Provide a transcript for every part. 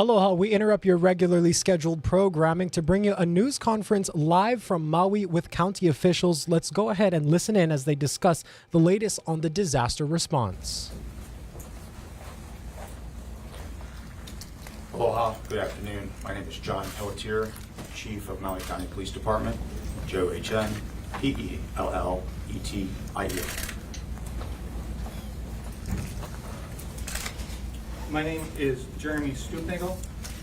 Aloha, we interrupt your regularly scheduled programming to bring you a news conference live from Maui with county officials. Let's go ahead and listen in as they discuss the latest on the disaster response. Aloha, good afternoon. My name is John Pelletier, Chief of Maui County Police Department, Joe H.N. P-E-L-L-E-T-I-E. My name is Jeremy Stupnagel,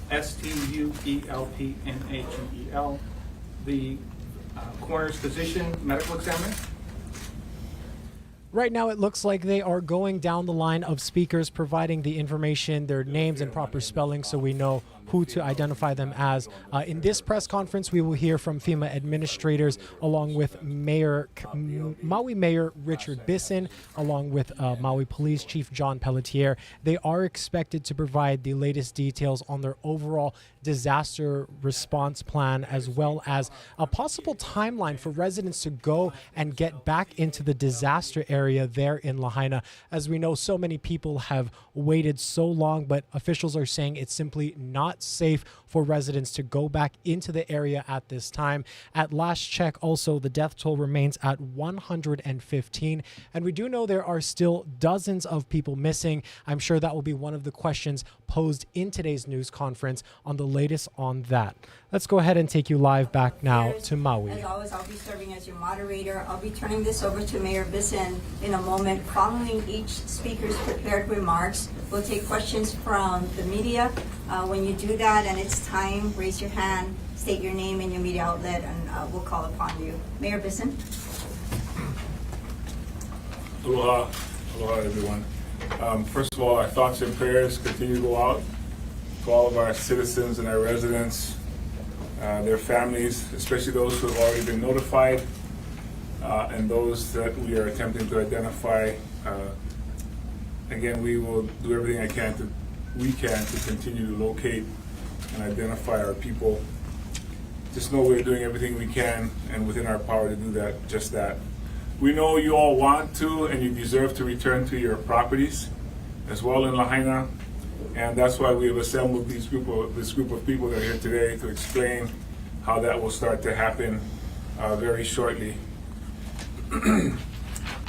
S-T-U-E-L-P-N-A-G-E-L, the coroner's physician medical examiner. Right now, it looks like they are going down the line of speakers, providing the information, their names and proper spelling, so we know who to identify them as. In this press conference, we will hear from FEMA administrators, along with Maui Mayor Richard Bisson, along with Maui Police Chief John Pelletier. They are expected to provide the latest details on their overall disaster response plan, as well as a possible timeline for residents to go and get back into the disaster area there in Lahaina. As we know, so many people have waited so long, but officials are saying it's simply not safe for residents to go back into the area at this time. At last check, also, the death toll remains at 115, and we do know there are still dozens of people missing. I'm sure that will be one of the questions posed in today's news conference on the latest on that. Let's go ahead and take you live back now to Maui. As always, I'll be serving as your moderator. I'll be turning this over to Mayor Bisson in a moment. Following each speaker's prepared remarks, we'll take questions from the media. When you do that and it's time, raise your hand, state your name and your media outlet, and we'll call upon you. Mayor Bisson. Aloha. Aloha, everyone. First of all, our thoughts and prayers continue to go out to all of our citizens and our residents, their families, especially those who have already been notified, and those that we are attempting to identify. Again, we will do everything we can to continue to locate and identify our people. Just know we're doing everything we can and within our power to do that, just that. We know you all want to and you deserve to return to your properties as well in Lahaina, and that's why we have assembled this group of people that are here today to explain how that will start to happen very shortly.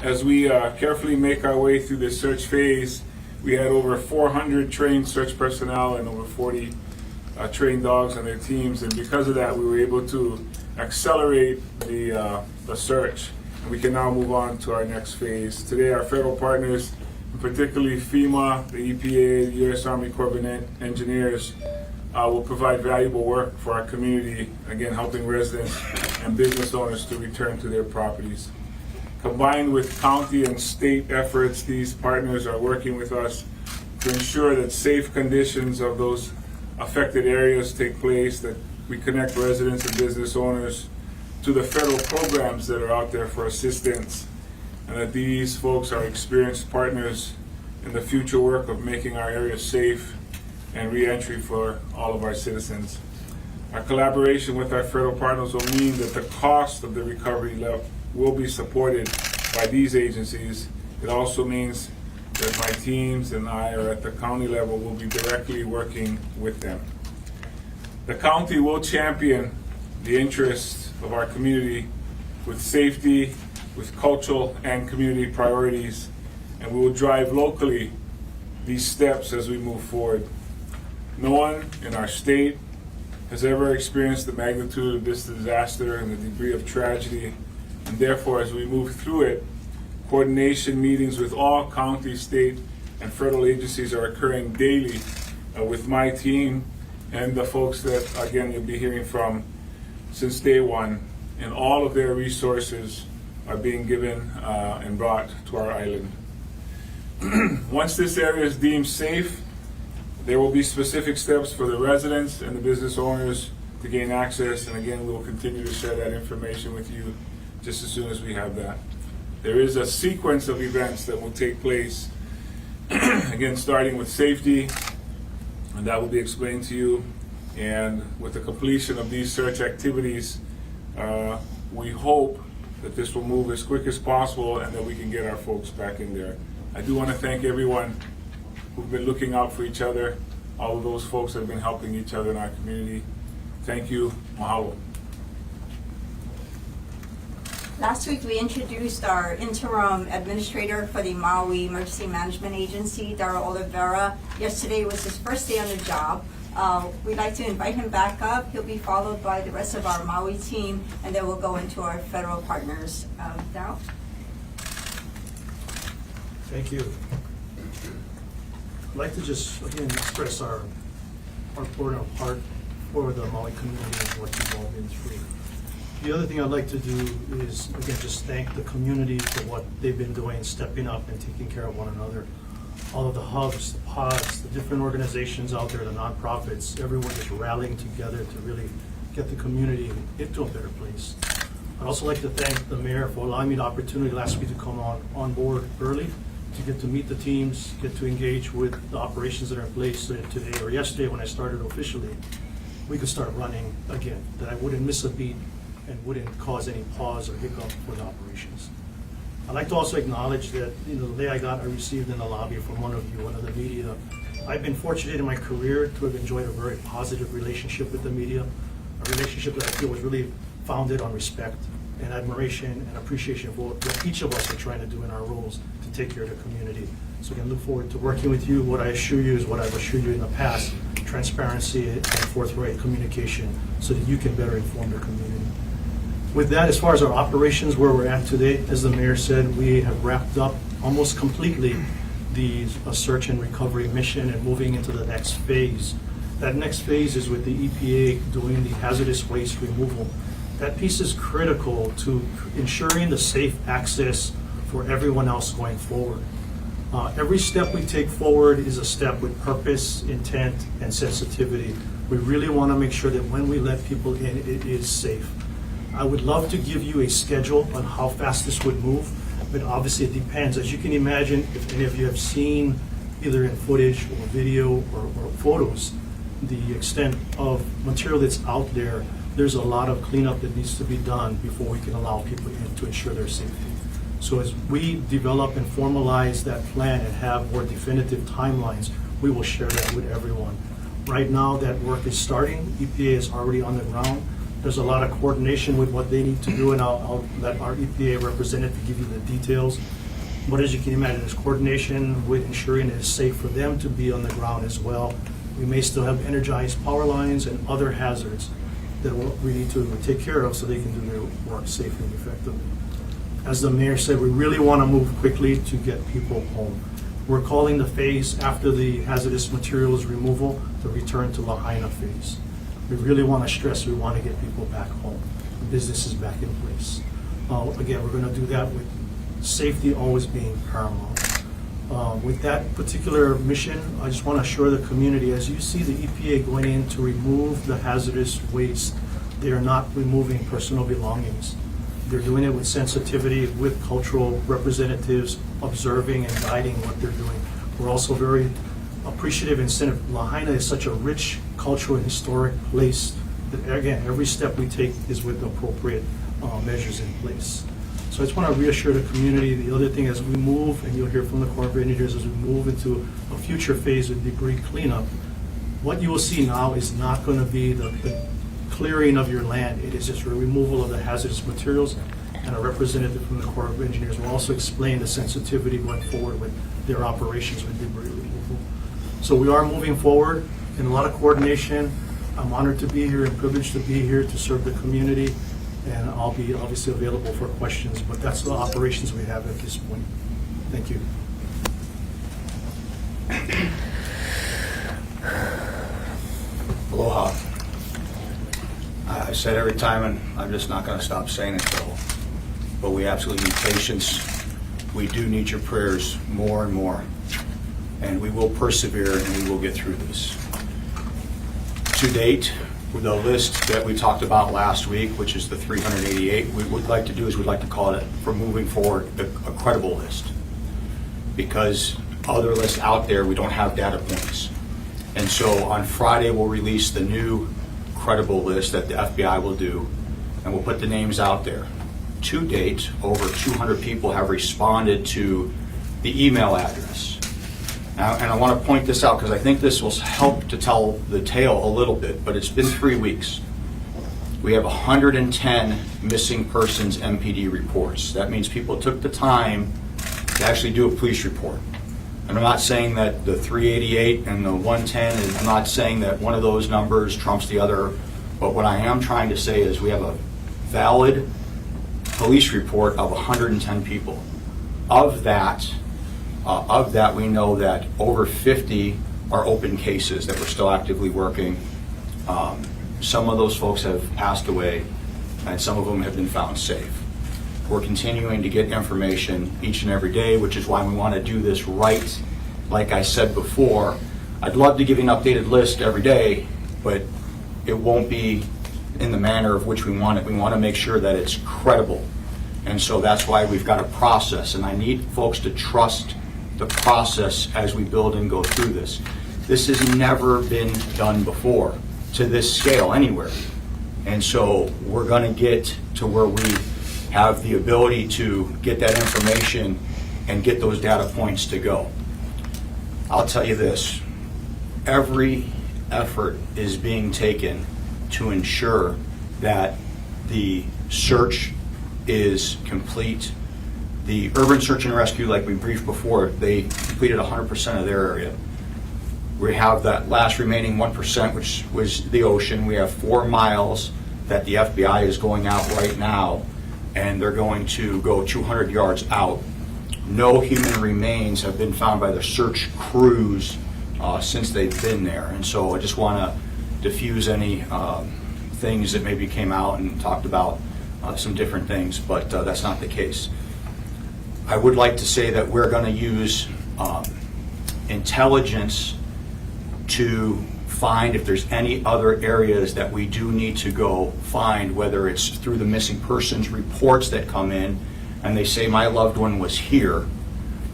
As we carefully make our way through this search phase, we had over 400 trained search personnel and over 40 trained dogs on their teams, and because of that, we were able to accelerate the search. And we can now move on to our next phase. Today, our federal partners, particularly FEMA, the EPA, the U.S. Army Corps of Engineers, will provide valuable work for our community, again, helping residents and business owners to return to their properties. Combined with county and state efforts, these partners are working with us to ensure that safe conditions of those affected areas take place, that we connect residents and business owners to the federal programs that are out there for assistance, and that these folks are experienced partners in the future work of making our area safe and re-entry for all of our citizens. Our collaboration with our federal partners will mean that the cost of the recovery will be supported by these agencies. It also means that my teams and I are at the county level will be directly working with them. The county will champion the interests of our community with safety, with cultural and community priorities, and we will drive locally these steps as we move forward. No one in our state has ever experienced the magnitude of this disaster and the degree of tragedy, and therefore, as we move through it, coordination meetings with all county, state, and federal agencies are occurring daily with my team and the folks that, again, you'll be hearing from since day one, and all of their resources are being given and brought to our island. Once this area is deemed safe, there will be specific steps for the residents and the business owners to gain access, and again, we will continue to share that information with you just as soon as we have that. There is a sequence of events that will take place, again, starting with safety, and that will be explained to you. And with the completion of these search activities, we hope that this will move as quick as possible and that we can get our folks back in there. I do want to thank everyone who've been looking out for each other all of those folks that have been helping each other in our community. Thank you. Mahalo. Last week, we introduced our interim administrator for the Maui Emergency Management Agency, Darryl Oliveira. Yesterday was his first day on the job. We'd like to invite him back up. He'll be followed by the rest of our Maui team, and then we'll go into our federal partners. Darryl? Thank you. I'd like to just, again, express our important heart for the Maui community and what you've all been through. The other thing I'd like to do is, again, just thank the community for what they've been doing, stepping up and taking care of one another. All of the hubs, the pods, the different organizations out there, the nonprofits, everyone just rallying together to really get the community into a better place. I'd also like to thank the mayor for allowing me the opportunity last week to come on board early, to get to meet the teams, get to engage with the operations that are in place so that today or yesterday when I started officially, we could start running again, that I wouldn't miss a beat and wouldn't cause any pause or hiccup for the operations. I'd like to also acknowledge that, the day I received in the lobby from one of you, one of the media. I've been fortunate in my career to have enjoyed a very positive relationship with the media, a relationship that I feel was really founded on respect and admiration and appreciation for what each of us are trying to do in our roles to take care of the community. So again, look forward to working with you. What I assure you is what I've assured you in the past, transparency and forthright communication so that you can better inform the community. With that, as far as our operations, where we're at today, as the mayor said, we have wrapped up almost completely the search and recovery mission and moving into the next phase. That next phase is with the EPA doing the hazardous waste removal. That piece is critical to ensuring the safe access for everyone else going forward. Every step we take forward is a step with purpose, intent, and sensitivity. We really want to make sure that when we let people in, it is safe. I would love to give you a schedule on how fast this would move, but obviously it depends. As you can imagine, if any of you have seen either in footage or video or photos, the extent of material that's out there, there's a lot of cleanup that needs to be done before we can allow people in to ensure their safety. So as we develop and formalize that plan and have more definitive timelines, we will share that with everyone. Right now, that work is starting. EPA is already on the ground. There's a lot of coordination with what they need to do, and I'll let our EPA representative give you the details. But as you can imagine, there's coordination with ensuring it's safe for them to be on the ground as well. We may still have energized power lines and other hazards that we need to take care of so they can do their work safely and effectively. As the mayor said, we really want to move quickly to get people home. We're calling the phase after the hazardous materials removal the return to Lahaina phase. We really want to stress we want to get people back home. The business is back in place. Again, we're going to do that with safety always being paramount. With that particular mission, I just want to assure the community, as you see the EPA going in to remove the hazardous waste, they are not removing personal belongings. They're doing it with sensitivity, with cultural representatives observing and guiding what they're doing. We're also very appreciative and sensitive. Lahaina is such a rich cultural and historic place that, again, every step we take is with the appropriate measures in place. So I just want to reassure the community. The other thing, as we move, and you'll hear from the Corps of Engineers, as we move into a future phase of debris cleanup, what you will see now is not going to be the clearing of your land. It is just a removal of the hazardous materials, and a representative from the Corps of Engineers will also explain the sensitivity going forward with their operations with debris removal. So we are moving forward in a lot of coordination. I'm honored to be here and privileged to be here to serve the community, and I'll be obviously available for questions, but that's the operations we have at this point. Thank you. Aloha. I said every time, and I'm just not going to stop saying it though, but we absolutely need patience. We do need your prayers more and more, and we will persevere and we will get through this. To date, with the list that we talked about last week, which is the 388, what we'd like to do is we'd like to call it, for moving forward, a credible list. Because other lists out there, we don't have data points. And so on Friday, we'll release the new credible list that the FBI will do, and we'll put the names out there. To date, over 200 people have responded to the email address. And I want to point this out because I think this will help to tell the tale a little bit, but it's been 3 weeks. We have 110 missing persons MPD reports. That means people took the time to actually do a police report. And I'm not saying that the 388 and the 110, I'm not saying that one of those numbers trumps the other, but what I am trying to say is we have a valid police report of 110 people. Of that, we know that over 50 are open cases that we're still actively working. Some of those folks have passed away, and some of them have been found safe. We're continuing to get information each and every day, which is why we want to do this right. Like I said before, I'd love to give you an updated list every day, but it won't be in the manner of which we want it. We want to make sure that it's credible. And so that's why we've got a process, and I need folks to trust the process as we build and go through this. This has never been done before to this scale anywhere. And so we're going to get to where we have the ability to get that information and get those data points to go. I'll tell you this, every effort is being taken to ensure that the search is complete. The urban search and rescue, like we briefed before, they completed 100% of their area. We have that last remaining 1%, which was the ocean. We have 4 miles that the FBI is going out right now, and they're going to go 200 yards out. No human remains have been found by the search crews since they've been there. And so I just want to diffuse any things that maybe came out and talked about some different things, but that's not the case. I would like to say that we're going to use intelligence to find if there's any other areas that we do need to go find, whether it's through the missing persons reports that come in and they say my loved one was here,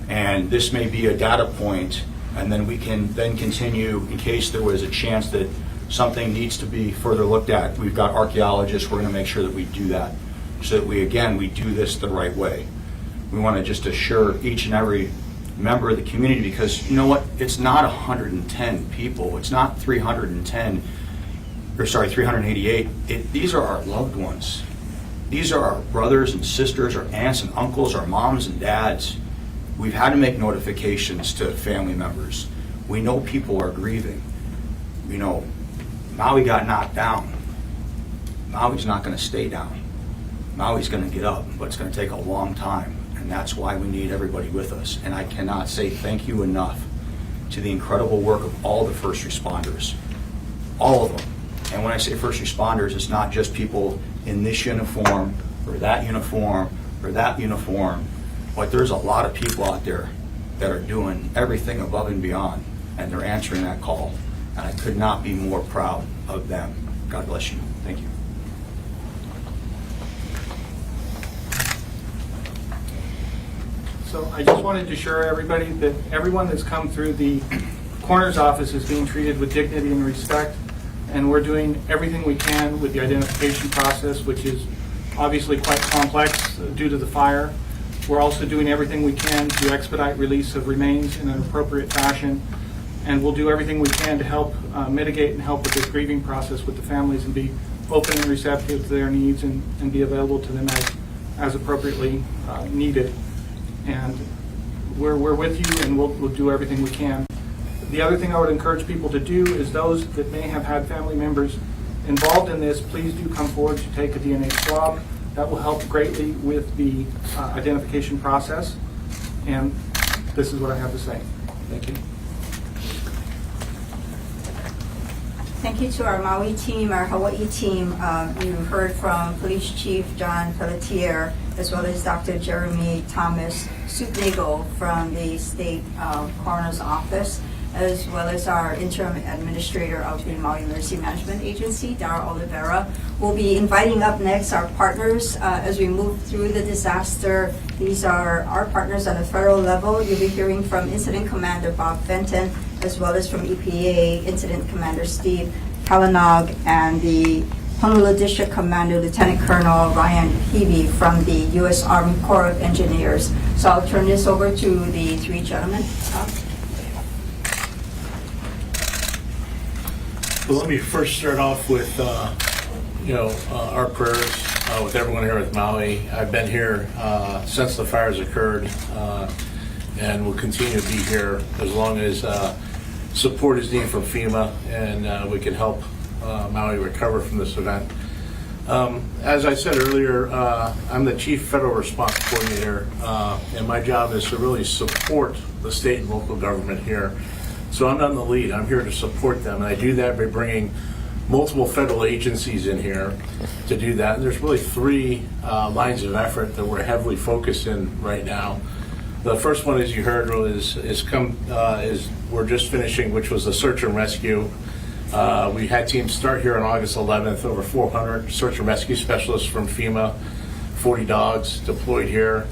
and this may be a data point, and then we can then continue in case there was a chance that something needs to be further looked at. We've got archaeologists, we're going to make sure that we do that so that we do this the right way. We want to just assure each and every member of the community, because you know what, it's not 110 people, it's not 388. These are our loved ones. These are our brothers and sisters, our aunts and uncles, our moms and dads. We've had to make notifications to family members. We know people are grieving. You know, Maui got knocked down. Maui's not going to stay down. Maui's going to get up, but it's going to take a long time. And that's why we need everybody with us. And I cannot say thank you enough to the incredible work of all the first responders, all of them. And when I say first responders, it's not just people in this uniform or that uniform or that uniform, but there's a lot of people out there that are doing everything above and beyond, and they're answering that call. And I could not be more proud of them. God bless you. Thank you. So I just wanted to assure everybody that everyone that's come through the coroner's office is being treated with dignity and respect, and we're doing everything we can with the identification process, which is obviously quite complex due to the fire. We're also doing everything we can to expedite release of remains in an appropriate fashion, and we'll do everything we can to help mitigate and help with this grieving process with the families and be open and receptive to their needs and be available to them as appropriately needed. And we're with you, and we'll do everything we can. The other thing I would encourage people to do is those that may have had family members involved in this, please do come forward to take a DNA swab. That will help greatly with the identification process. And this is what I have to say. Thank you. Thank you to our Maui team, our Hawaii team. You heard from Police Chief John Pelletier, as well as Dr. Jeremy Thomas Supnagel from the State Coroner's Office, as well as our interim administrator of the Maui Emergency Management Agency, Dara Oliveira. We'll be inviting up next our partners as we move through the disaster. These are our partners on a federal level. You'll be hearing from Incident Commander Bob Fenton, as well as from EPA Incident Commander Steve Kalanog, and the Honolulu District Commander Lieutenant Colonel Ryan Peavy from the U.S. Army Corps of Engineers. So I'll turn this over to the three gentlemen. Well, let me first start off with, our prayers with everyone here with Maui. I've been here since the fires occurred, and will continue to be here as long as support is needed from FEMA, and we can help Maui recover from this event. As I said earlier, I'm the Chief Federal Response Coordinator, and my job is to really support the state and local government here. So I'm not in the lead. I'm here to support them, and I do that by bringing multiple federal agencies in here to do that. And there's really three lines of effort that we're heavily focused in right now. The first one, as you heard, is we're just finishing, which was the search and rescue. We had teams start here on August 11th, over 400 search and rescue specialists from FEMA, 40 dogs deployed here.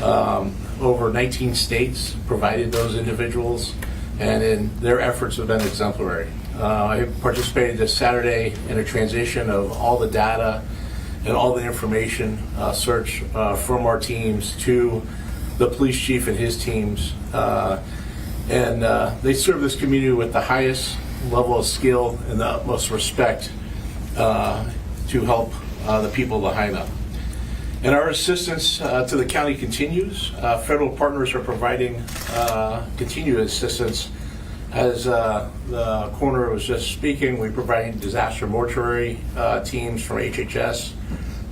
Over 19 states provided those individuals, and their efforts have been exemplary. I participated this Saturday in a transition of all the data and all the information search from our teams to the police chief and his teams. And they serve this community with the highest level of skill and the utmost respect to help the people of Lahaina. And our assistance to the county continues. Federal partners are providing continued assistance. As the coroner was just speaking, we provide disaster mortuary teams from HHS.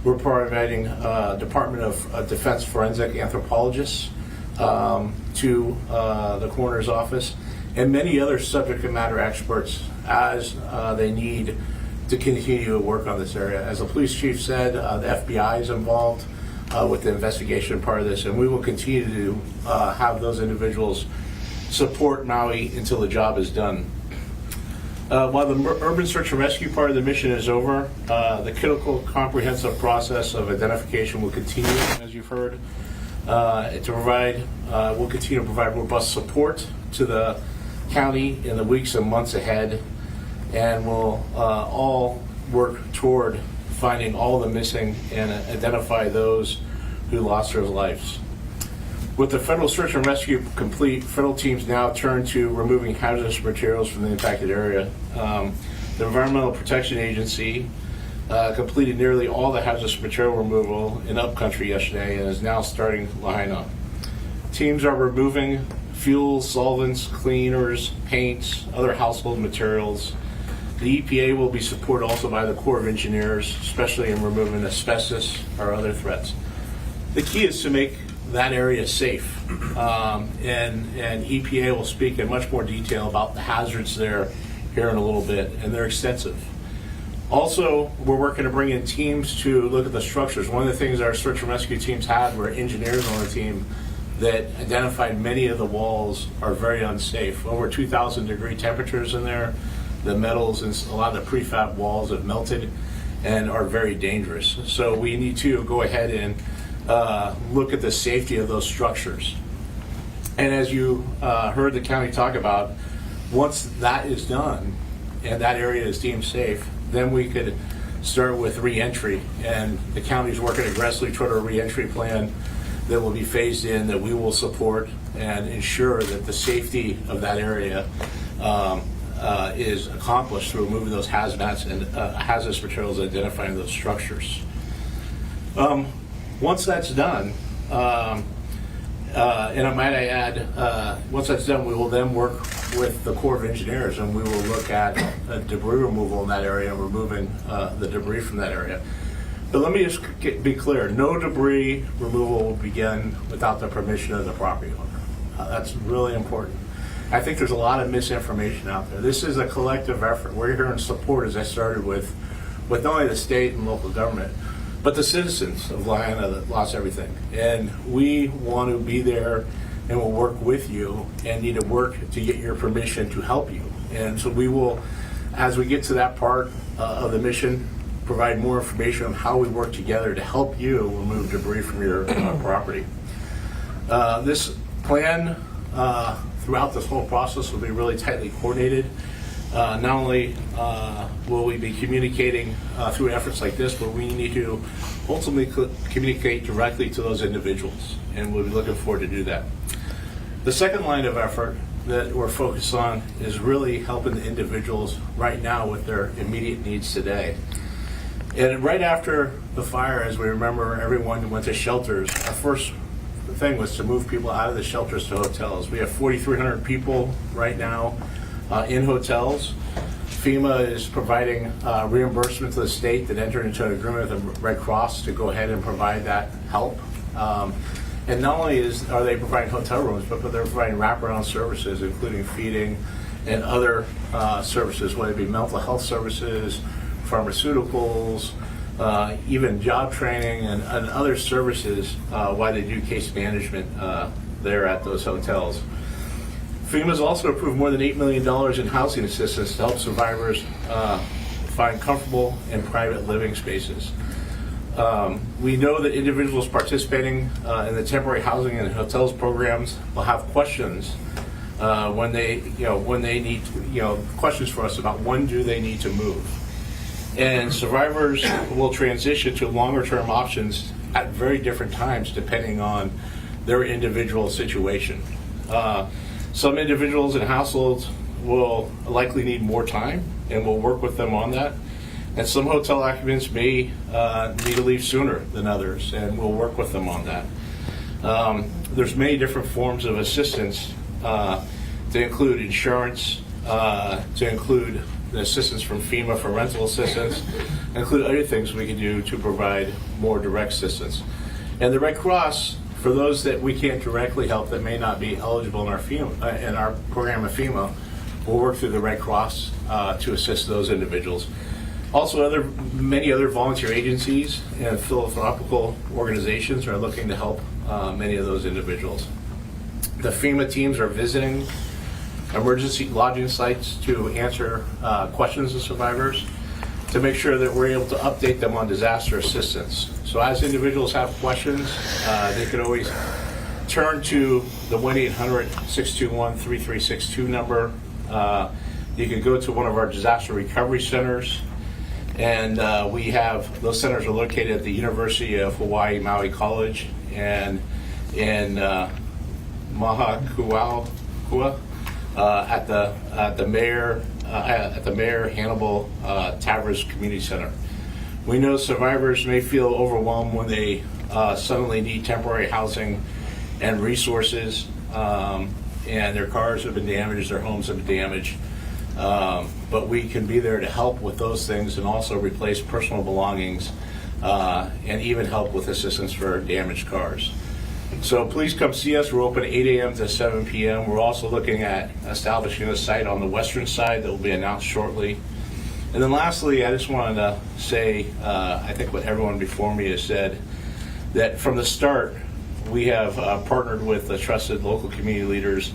We're providing Department of Defense forensic anthropologists to the coroner's office, and many other subject matter experts as they need to continue to work on this area. As the police chief said, the FBI is involved with the investigation part of this, and we will continue to have those individuals support Maui until the job is done. While the urban search and rescue part of the mission is over, the critical comprehensive process of identification will continue, as you've heard, we'll continue to provide robust support to the county in the weeks and months ahead, and we'll all work toward finding all the missing and identify those who lost their lives. With the federal search and rescue complete, federal teams now turn to removing hazardous materials from the impacted area. The Environmental Protection Agency completed nearly all the hazardous material removal in upcountry yesterday and is now starting Lahaina. Teams are removing fuels, solvents, cleaners, paints, other household materials. The EPA will be supported also by the Corps of Engineers, especially in removing asbestos or other threats. The key is to make that area safe, and EPA will speak in much more detail about the hazards there here in a little bit, and they're extensive. Also, we're working to bring in teams to look at the structures. One of the things our search and rescue teams had were engineers on the team that identified many of the walls are very unsafe. Over 2,000 degree temperatures in there. The metals and a lot of the prefab walls have melted and are very dangerous. So we need to go ahead and look at the safety of those structures. And as you heard the county talk about, once that is done and that area is deemed safe, then we could start with re-entry. And the county's working aggressively toward a re-entry plan that will be phased in, that we will support and ensure that the safety of that area is accomplished through removing those hazmats and hazardous materials, identifying those structures. Once that's done, and I might add, once that's done, we will then work with the Corps of Engineers, and we will look at debris removal in that area and removing the debris from that area. But let me just be clear, no debris removal will begin without the permission of the property owner. That's really important. I think there's a lot of misinformation out there. This is a collective effort. We're here in support, as I started with not only the state and local government, but the citizens of Lahaina that lost everything. And we want to be there and we'll work with you and need to work to get your permission to help you. And so we will, as we get to that part of the mission, provide more information on how we work together to help you remove debris from your property. This plan throughout this whole process will be really tightly coordinated. Not only will we be communicating through efforts like this, but we need to ultimately communicate directly to those individuals, and we'll be looking forward to do that. The second line of effort that we're focused on is really helping the individuals right now with their immediate needs today. And right after the fire, as we remember, everyone went to shelters. Our first thing was to move people out of the shelters to hotels. We have 4,300 people right now in hotels. FEMA is providing reimbursement to the state that entered into an agreement with the Red Cross to go ahead and provide that help. And not only are they providing hotel rooms, but they're providing wraparound services, including feeding and other services, whether it be mental health services, pharmaceuticals, even job training and other services while they do case management there at those hotels. FEMA's also approved more than $8 million in housing assistance to help survivors find comfortable and private living spaces. We know that individuals participating in the temporary housing and hotels programs will have questions when they need questions for us about when do they need to move. And survivors will transition to longer-term options at very different times depending on their individual situation. Some individuals and households will likely need more time, and we'll work with them on that. And some hotel occupants may need to leave sooner than others, and we'll work with them on that. There's many different forms of assistance to include insurance, to include the assistance from FEMA for rental assistance, include other things we can do to provide more direct assistance. And the Red Cross, for those that we can't directly help that may not be eligible in our program of FEMA, we'll work through the Red Cross to assist those individuals. Also, many other volunteer agencies and philanthropical organizations are looking to help many of those individuals. The FEMA teams are visiting emergency lodging sites to answer questions of survivors to make sure that we're able to update them on disaster assistance. So as individuals have questions, they can always turn to the 1-800-621-3362 number. You can go to one of our disaster recovery centers, and we have, those centers are located at the University of Hawaii Maui College and in Mahakua at the Mayor Hannibal Tavers Community Center. We know survivors may feel overwhelmed when they suddenly need temporary housing and resources, and their cars have been damaged, their homes have been damaged. But we can be there to help with those things and also replace personal belongings and even help with assistance for damaged cars. So please come see us. We're open 8 a.m. to 7 p.m. We're also looking at establishing a site on the western side that will be announced shortly. And then lastly, I just wanted to say, I think what everyone before me has said, that from the start, we have partnered with the trusted local community leaders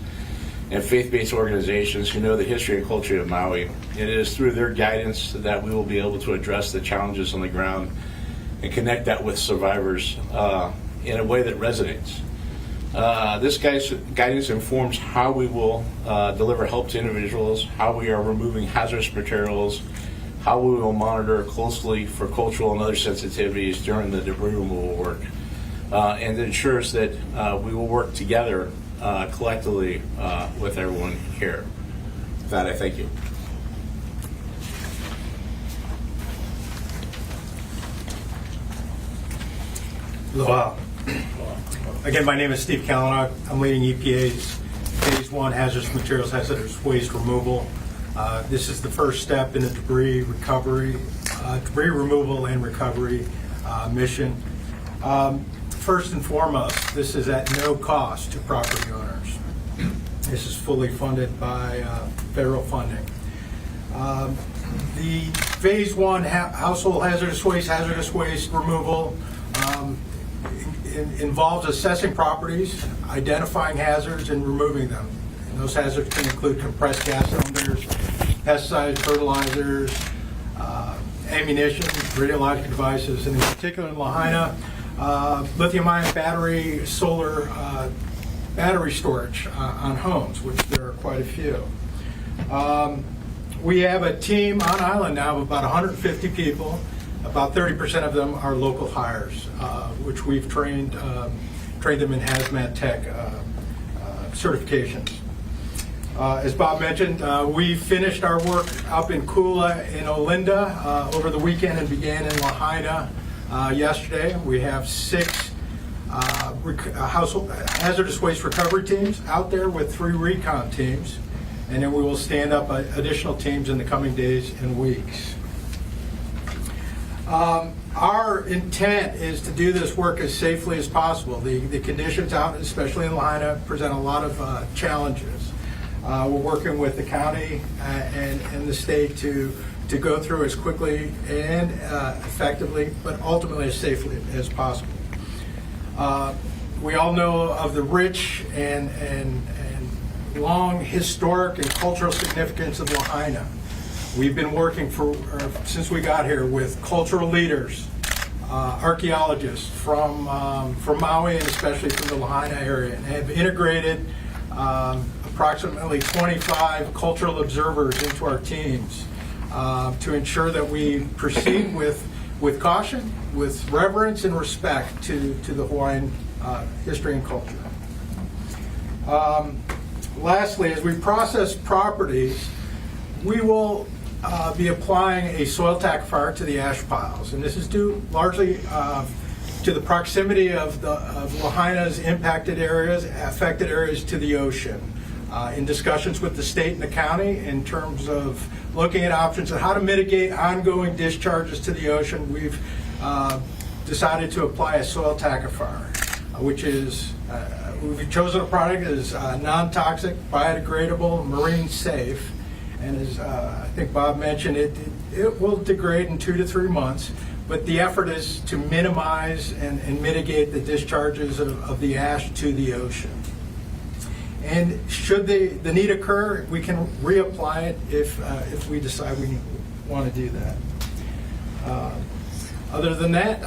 and faith-based organizations who know the history and culture of Maui. It is through their guidance that we will be able to address the challenges on the ground and connect that with survivors in a way that resonates. This guidance informs how we will deliver help to individuals, how we are removing hazardous materials, how we will monitor closely for cultural and other sensitivities during the debris removal work. And it ensures that we will work together collectively with everyone here. With that, I thank you. Wow. Again, my name is Steve Kalinuk. I'm leading EPA's Phase 1 Hazardous Materials, Hazardous Waste Removal. This is the first step in the debris removal and recovery mission. First and foremost, this is at no cost to property owners. This is fully funded by federal funding. The Phase 1 household hazardous waste removal involves assessing properties, identifying hazards, and removing them. And those hazards can include compressed gas cylinders, pesticides, fertilizers, ammunition, radiologic devices, and in particular in Lahaina, lithium-ion battery, solar battery storage on homes, which there are quite a few. We have a team on island now of about 150 people. About 30% of them are local hires, which we've trained them in hazmat tech certifications. As Bob mentioned, we finished our work up in Kula in Olinda over the weekend and began in Lahaina yesterday. We have 6 household hazardous waste recovery teams out there with 3 recon teams, and then we will stand up additional teams in the coming days and weeks. Our intent is to do this work as safely as possible. The conditions out, especially in Lahaina, present a lot of challenges. We're working with the county and the state to go through as quickly and effectively, but ultimately as safely as possible. We all know of the rich and long historic and cultural significance of Lahaina. We've been working since we got here with cultural leaders, archaeologists from Maui and especially from the Lahaina area, and have integrated approximately 25 cultural observers into our teams to ensure that we proceed with caution, with reverence and respect to the Hawaiian history and culture. Lastly, as we process properties, we will be applying a soil tackifier to the ash piles, and this is due largely to the proximity of Lahaina's impacted areas, affected areas to the ocean. In discussions with the state and the county in terms of looking at options on how to mitigate ongoing discharges to the ocean, we've decided to apply a soil tackifier, which is, we've chosen a product that is non-toxic, biodegradable, marine safe, and as I think Bob mentioned, it will degrade in 2 to 3 months, but the effort is to minimize and mitigate the discharges of the ash to the ocean. And should the need occur, we can reapply it if we decide we want to do that. Other than that,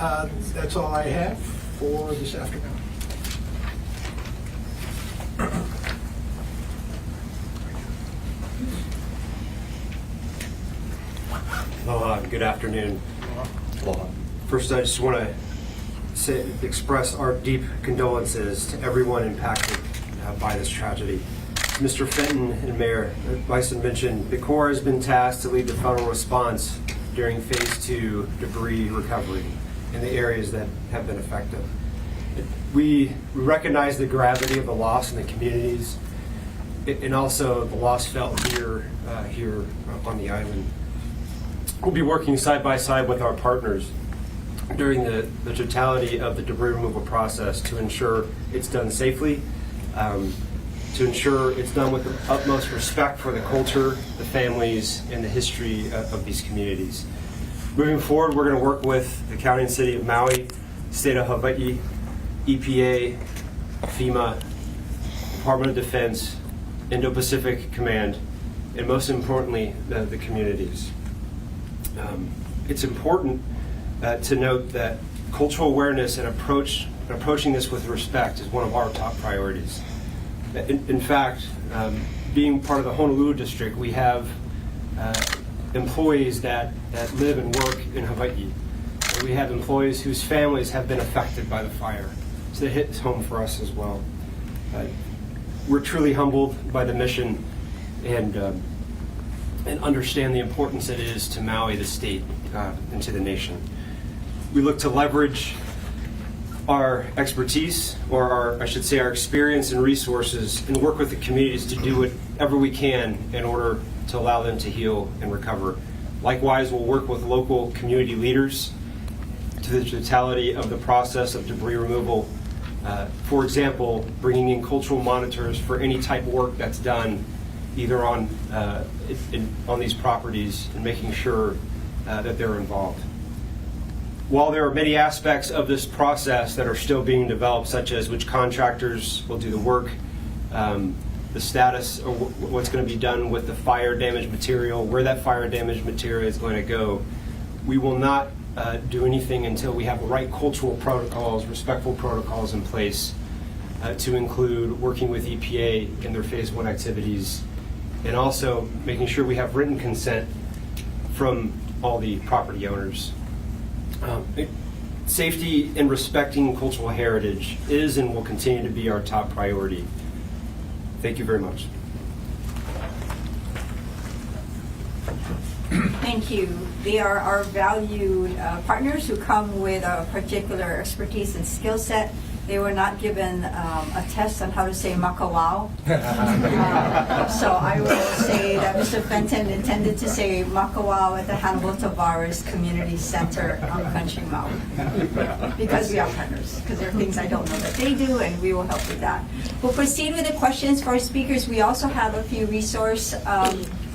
that's all I have for this afternoon. Aloha, good afternoon. Aloha. First, I just want to express our deep condolences to everyone impacted by this tragedy. Mr. Fenton and Mayor Bison mentioned the Corps has been tasked to lead the federal response during Phase 2 debris recovery in the areas that have been affected. We recognize the gravity of the loss in the communities and also the loss felt here on the island. We'll be working side by side with our partners during the totality of the debris removal process to ensure it's done safely, to ensure it's done with the utmost respect for the culture, the families, and the history of these communities. Moving forward, we're going to work with the County and City of Maui, State of Hawaii, EPA, FEMA, Department of Defense, Indo-Pacific Command, and most importantly, the communities. It's important to note that cultural awareness and approaching this with respect is one of our top priorities. In fact, being part of the Honolulu district, we have employees that live and work in Hawaii. We have employees whose families have been affected by the fire, so it hits home for us as well. We're truly humbled by the mission and understand the importance it is to Maui, the state, and to the nation. We look to leverage our expertise, or I should say our experience and resources, and work with the communities to do whatever we can in order to allow them to heal and recover. Likewise, we'll work with local community leaders to the totality of the process of debris removal. For example, bringing in cultural monitors for any type of work that's done either on these properties and making sure that they're involved. While there are many aspects of this process that are still being developed, such as which contractors will do the work, the status or what's going to be done with the fire damaged material, where that fire damaged material is going to go, we will not do anything until we have the right cultural protocols, respectful protocols in place to include working with EPA in their Phase 1 activities, and also making sure we have written consent from all the property owners. Safety and respecting cultural heritage is and will continue to be our top priority. Thank you very much. Thank you. They are our valued partners who come with a particular expertise and skill set. They were not given a test on how to say makawao. So I will say that Mr. Fenton intended to say makawao at the Hannibal Tavares Community Center on Country Maui. Because we are partners, because there are things I don't know that they do, and we will help with that. We'll proceed with the questions for our speakers. We also have a few resource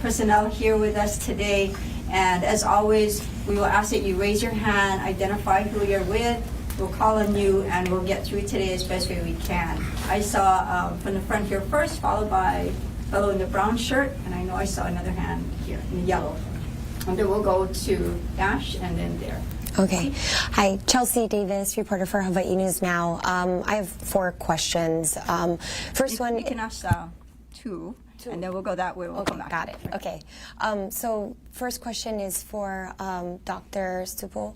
personnel here with us today. And as always, we will ask that you raise your hand, identify who you're with. We'll call on you, and we'll get through today as best way we can. I saw from the front here first, followed by a fellow in the brown shirt, and I know I saw another hand here in the yellow. And then we'll go to Ash, and then there. Okay. Hi, Chelsea Davis, reporter for Hawaii News Now. I have 4 questions. First one... You can ask two, and then we'll go that way. We'll come back. Got it. Okay. So first question is for Dr. Stupel.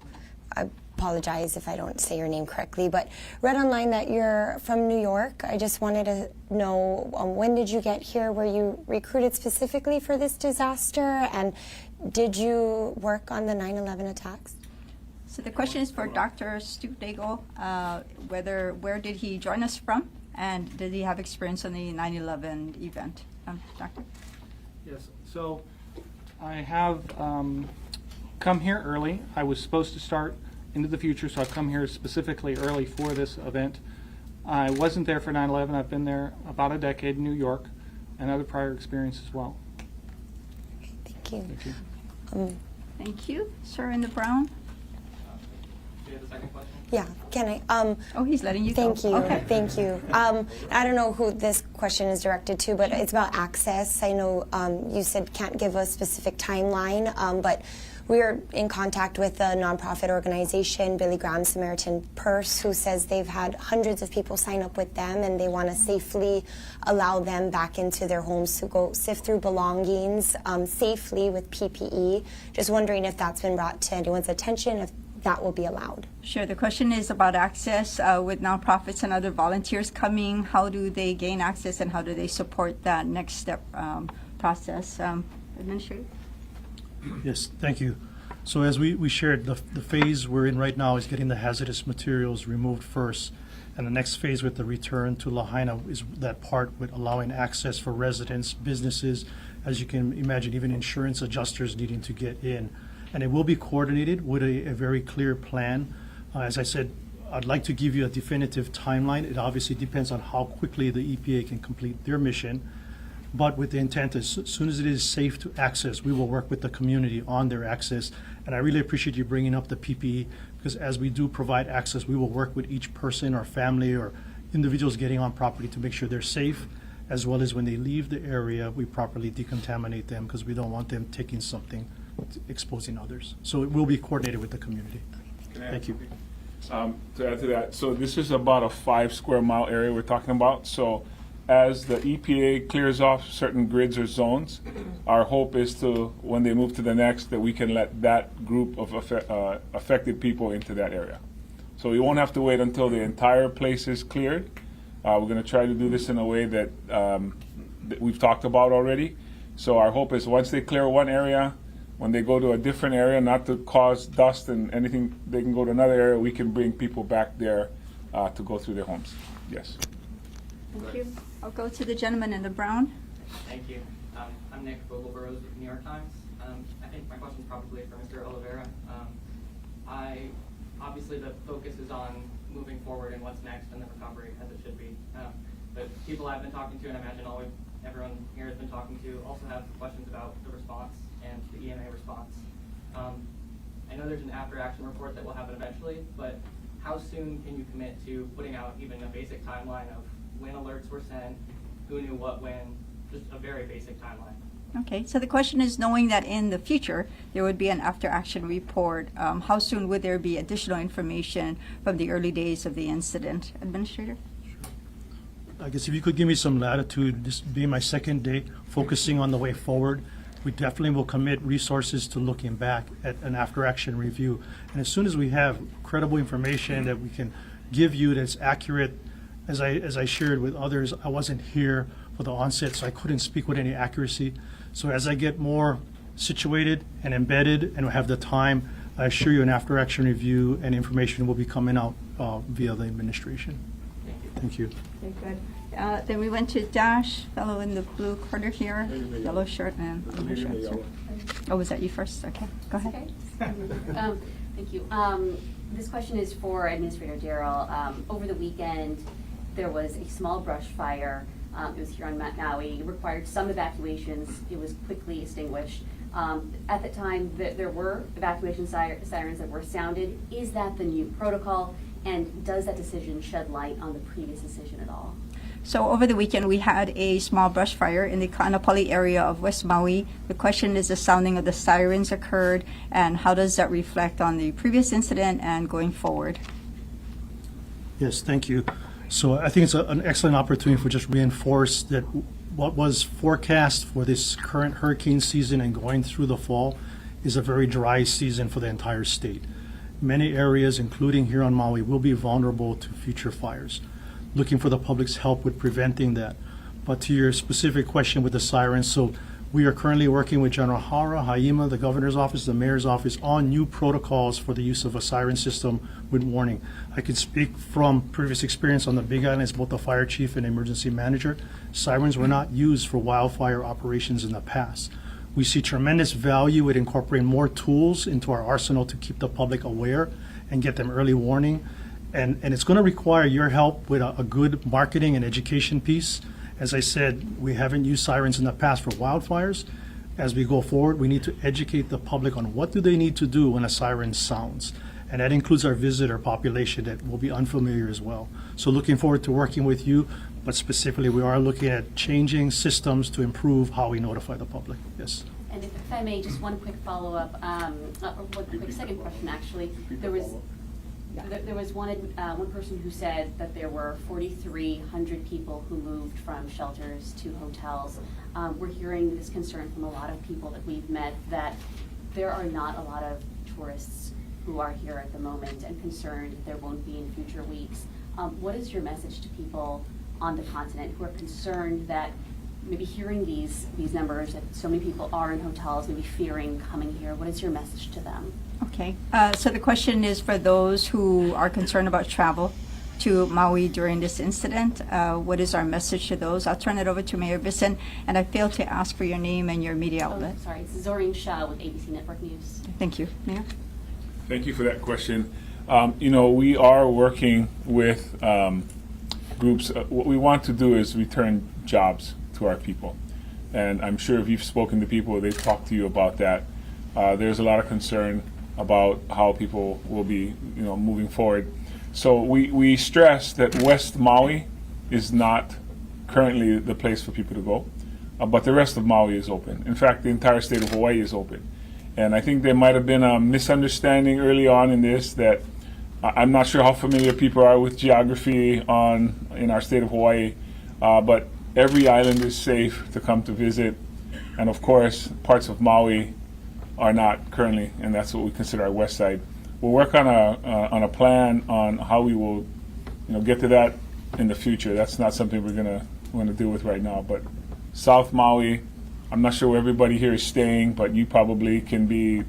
I apologize if I don't say your name correctly, but read online that you're from New York. I just wanted to know, when did you get here? Were you recruited specifically for this disaster? And did you work on the 9/11 attacks? So the question is for Dr. Stupdego, where did he join us from, and did he have experience on the 9/11 event? Doctor? Yes, so I have come here early. I was supposed to start into the future, so I've come here specifically early for this event. I wasn't there for 9/11. I've been there about a decade in New York, and other prior experience as well. Thank you. Thank you. Thank you. Sir in the brown? Do you have a second question? Yeah, can I? Oh, he's letting you Thank go. you. Okay. Thank you. I don't know who this question is directed to, but it's about access. I know you said can't give a specific timeline, but we are in contact with a nonprofit organization, Billy Graham Samaritan Purse, who says they've had hundreds of people sign up with them, and they want to safely allow them back into their homes to go sift through belongings safely with PPE. Just wondering if that's been brought to anyone's attention, if that will be allowed. Sure. The question is about access with nonprofits and other volunteers coming. How do they gain access, and how do they support that next step process? Administrator? Yes, thank you. So as we shared, the phase we're in right now is getting the hazardous materials removed first. And the next phase with the return to Lahaina is that part with allowing access for residents, businesses, as you can imagine, even insurance adjusters needing to get in. And it will be coordinated with a very clear plan. As I said, I'd like to give you a definitive timeline. It obviously depends on how quickly the EPA can complete their mission. But with the intent, as soon as it is safe to access, we will work with the community on their access. And I really appreciate you bringing up the PPE, because as we do provide access, we will work with each person or family or individuals getting on property to make sure they're safe, as well as when they leave the area, we properly decontaminate them, because we don't want them taking something, exposing others. So it will be coordinated with the community. Thank you. To add to that, so this is about a 5 square mile area we're talking about. So as the EPA clears off certain grids or zones, our hope is to, when they move to the next, that we can let that group of affected people into that area. So we won't have to wait until the entire place is cleared. We're going to try to do this in a way that we've talked about already. So our hope is once they clear one area, when they go to a different area, not to cause dust and anything, they can go to another area. We can bring people back there to go through their homes. Yes. Thank you. I'll go to the gentleman in the brown. Thank you. I'm Nick Vogelburrows with the New York Times. I think my question is probably for Mr. Oliveira. Obviously the focus is on moving forward and what's next and the recovery, as it should be. But people I've been talking to, and I imagine everyone here has been talking to, also have questions about the response and the EMA response. I know there's an after-action report that will happen eventually, but how soon can you commit to putting out even a basic timeline of when alerts were sent, who knew what when, just a very basic timeline? Okay, so the question is, knowing that in the future there would be an after-action report, how soon would there be additional information from the early days of the incident? Administrator? I guess if you could give me some latitude, this being my second day, focusing on the way forward, we definitely will commit resources to looking back at an after-action review. And as soon as we have credible information that we can give you that's accurate, as I shared with others, I wasn't here for the onset, so I couldn't speak with any accuracy. So as I get more situated and embedded and have the time, I assure you an after-action review and information will be coming out via the administration. Thank you. Okay, good. Then we went to Dash, fellow in the blue corner here, yellow shirt and blue shirt. Sir. Oh, was that you first? Okay, go ahead. Okay. Thank you. This question is for Administrator Darrell. Over the weekend, there was a small brush fire. It was here on Maui. It required some evacuations. It was quickly extinguished. At the time, there were evacuation sirens that were sounded. Is that the new protocol? And does that decision shed light on the previous decision at all? So over the weekend, we had a small brush fire in the Kaanapali area of West Maui. The question is, the sounding of the sirens occurred, and how does that reflect on the previous incident and going forward? Yes, thank you. So I think it's an excellent opportunity for just reinforce that what was forecast for this current hurricane season and going through the fall is a very dry season for the entire state. Many areas, including here on Maui, will be vulnerable to future fires. Looking for the public's help with preventing that. But to your specific question with the sirens, so we are currently working with General Hara, Haima, the governor's office, the mayor's office, on new protocols for the use of a siren system with warning. I can speak from previous experience on the Big Island as both the fire chief and emergency manager. Sirens were not used for wildfire operations in the past. We see tremendous value in incorporating more tools into our arsenal to keep the public aware and get them early warning. And it's going to require your help with a good marketing and education piece. As I said, we haven't used sirens in the past for wildfires. As we go forward, we need to educate the public on what do they need to do when a siren sounds. And that includes our visitor population that will be unfamiliar as well. So looking forward to working with you, but specifically we are looking at changing systems to improve how we notify the public. Yes. And if I may, just one quick follow-up, one quick second question, actually. There was one person who said that there were 4,300 people who moved from shelters to hotels. We're hearing this concern from a lot of people that we've met that there are not a lot of tourists who are here at the moment, and concerned that there won't be in future weeks. What is your message to people on the continent who are concerned that maybe hearing these numbers, that so many people are in hotels, maybe fearing coming here? What is your message to them? Okay, so the question is for those who are concerned about travel to Maui during this incident. What is our message to those? I'll turn it over to Mayor Bisson, and I failed to ask for your name and your media outlet. Oh, sorry, it's Zoreen Shah with ABC Network News. Thank you. Mayor? Thank you for that question. We are working with groups. What we want to do is return jobs to our people. And I'm sure if you've spoken to people, they've talked to you about that. There's a lot of concern about how people will be, moving forward. So we stress that West Maui is not currently the place for people to go, but the rest of Maui is open. In fact, the entire state of Hawaii is open. And I think there might have been a misunderstanding early on in this that I'm not sure how familiar people are with geography in our state of Hawaii, but every island is safe to come to visit. And of course, parts of Maui are not currently, and that's what we consider our west side. We'll work on a plan on how we will, get to that in the future. That's not something we're going to deal with right now. But South Maui, I'm not sure where everybody here is staying, but you probably can be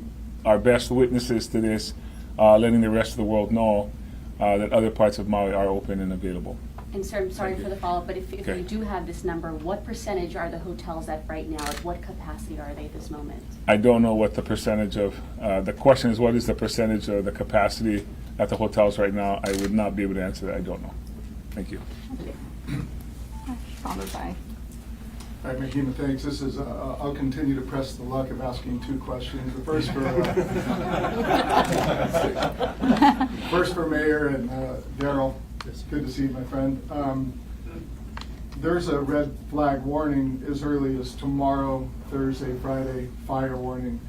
our best witnesses to this, letting the rest of the world know that other parts of Maui are open and available. And sir, I'm sorry for the follow-up, but if Okay. you do have this number, what percentage are the hotels at right now? At what capacity are they at this moment? I don't know what the percentage of, the question is what is the percentage of the capacity at the hotels right now? I would not be able to answer that. I don't know. Thank you. Followed by. All right, Mahima, thanks. This is, I'll continue to press the luck of asking two questions. The first for Mayor and Darrell. It's good to see you, my friend. There's a red flag warning as early as tomorrow, Thursday, Friday, fire warning.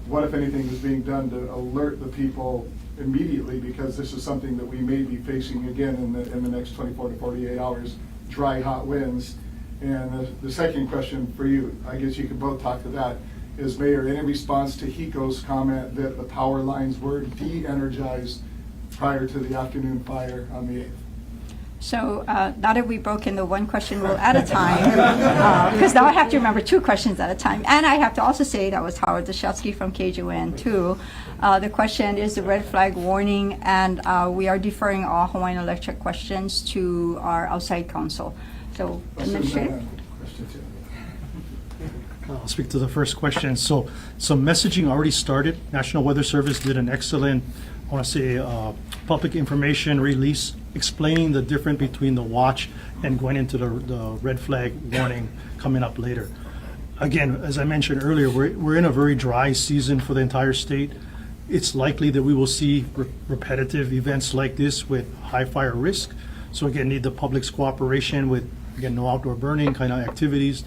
What, if anything, is being done to alert the people immediately, because this is something that we may be facing again in the next 24 to 48 hours, dry, hot winds. And the second question for you, I guess you can both talk to that, is Mayor, any response to Hiko's comment that the power lines were de-energized prior to the afternoon fire on the 8th? So now that we've broken the one question rule at a time, because now I have to remember two questions at a time. And I have to also say that was Howard Dashelsky from KJON too. The question is the red flag warning, and we are deferring all Hawaiian Electric questions to our outside counsel. So, Administrator? I'll speak to the first question. So messaging already started. National Weather Service did an excellent, I want to say, public information release explaining the difference between the watch and going into the red flag warning coming up later. Again, as I mentioned earlier, we're in a very dry season for the entire state. It's likely that we will see repetitive events like this with high fire risk. So again, need the public's cooperation with, again, no outdoor burning kind of activities.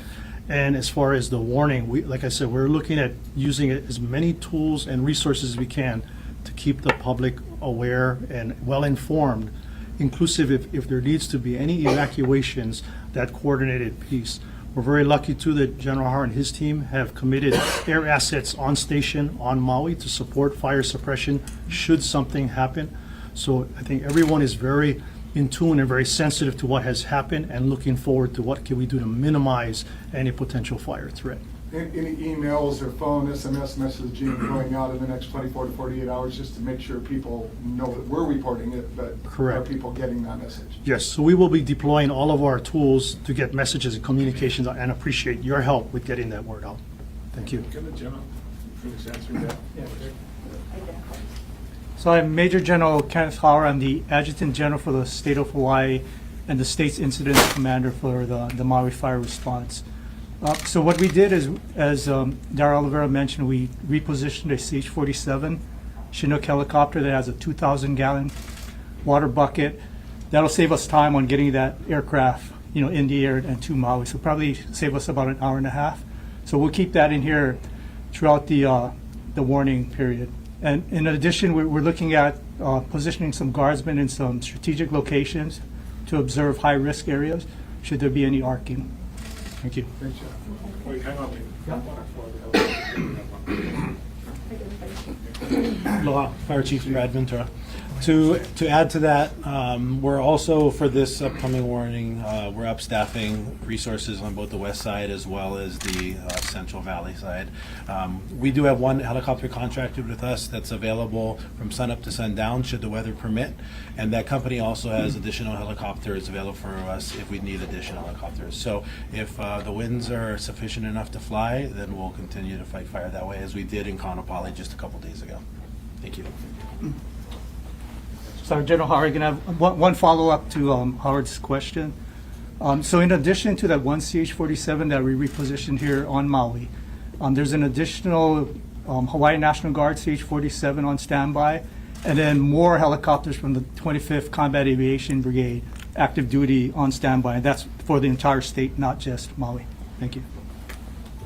And as far as the warning, like I said, we're looking at using as many tools and resources as we can to keep the public aware and well-informed, inclusive if there needs to be any evacuations, that coordinated piece. We're very lucky too that General Howard and his team have committed air assets on station on Maui to support fire suppression should something happen. So I think everyone is very in tune and very sensitive to what has happened and looking forward to what can we do to minimize any potential fire threat. Any emails or phone, SMS messaging going out in the next 24 to 48 hours just to make sure people know that we're reporting it, but Correct. are people getting that message? Yes, so we will be deploying all of our tools to get messages and communications out, and appreciate your help with getting that word out. Thank you. Can the general finish answering that? So I'm Major General Kenneth Hauer. I'm the Adjutant General for the state of Hawaii and the state's incident commander for the Maui fire response. So what we did is, as Dara Oliveira mentioned, we repositioned a CH-47 Chinook helicopter that has a 2,000-gallon water bucket. That'll save us time on getting that aircraft, in the air and to Maui. So probably save us about an hour and a half. So we'll keep that in here throughout the warning period. And in addition, we're looking at positioning some guardsmen in some strategic locations to observe high-risk areas should there be any arcing. Thank you. Thanks, Jeff. Wait, hang on. Aloha, Fire Chief Brad Ventura. To add to that, we're also, for this upcoming warning, we're up staffing resources on both the west side as well as the Central Valley side. We do have one helicopter contracted with us that's available from sunup to sundown should the weather permit, and that company also has additional helicopters available for us if we need additional helicopters. So if the winds are sufficient enough to fly, then we'll continue to fight fire that way as we did in Kaanapali just a couple days ago. Thank you. So General Howard, can I have one follow-up to Howard's question? So in addition to that one CH-47 that we repositioned here on Maui, there's an additional Hawaii National Guard CH-47 on standby, and then more helicopters from the 25th Combat Aviation Brigade active duty on standby. And that's for the entire state, not just Maui. Thank you.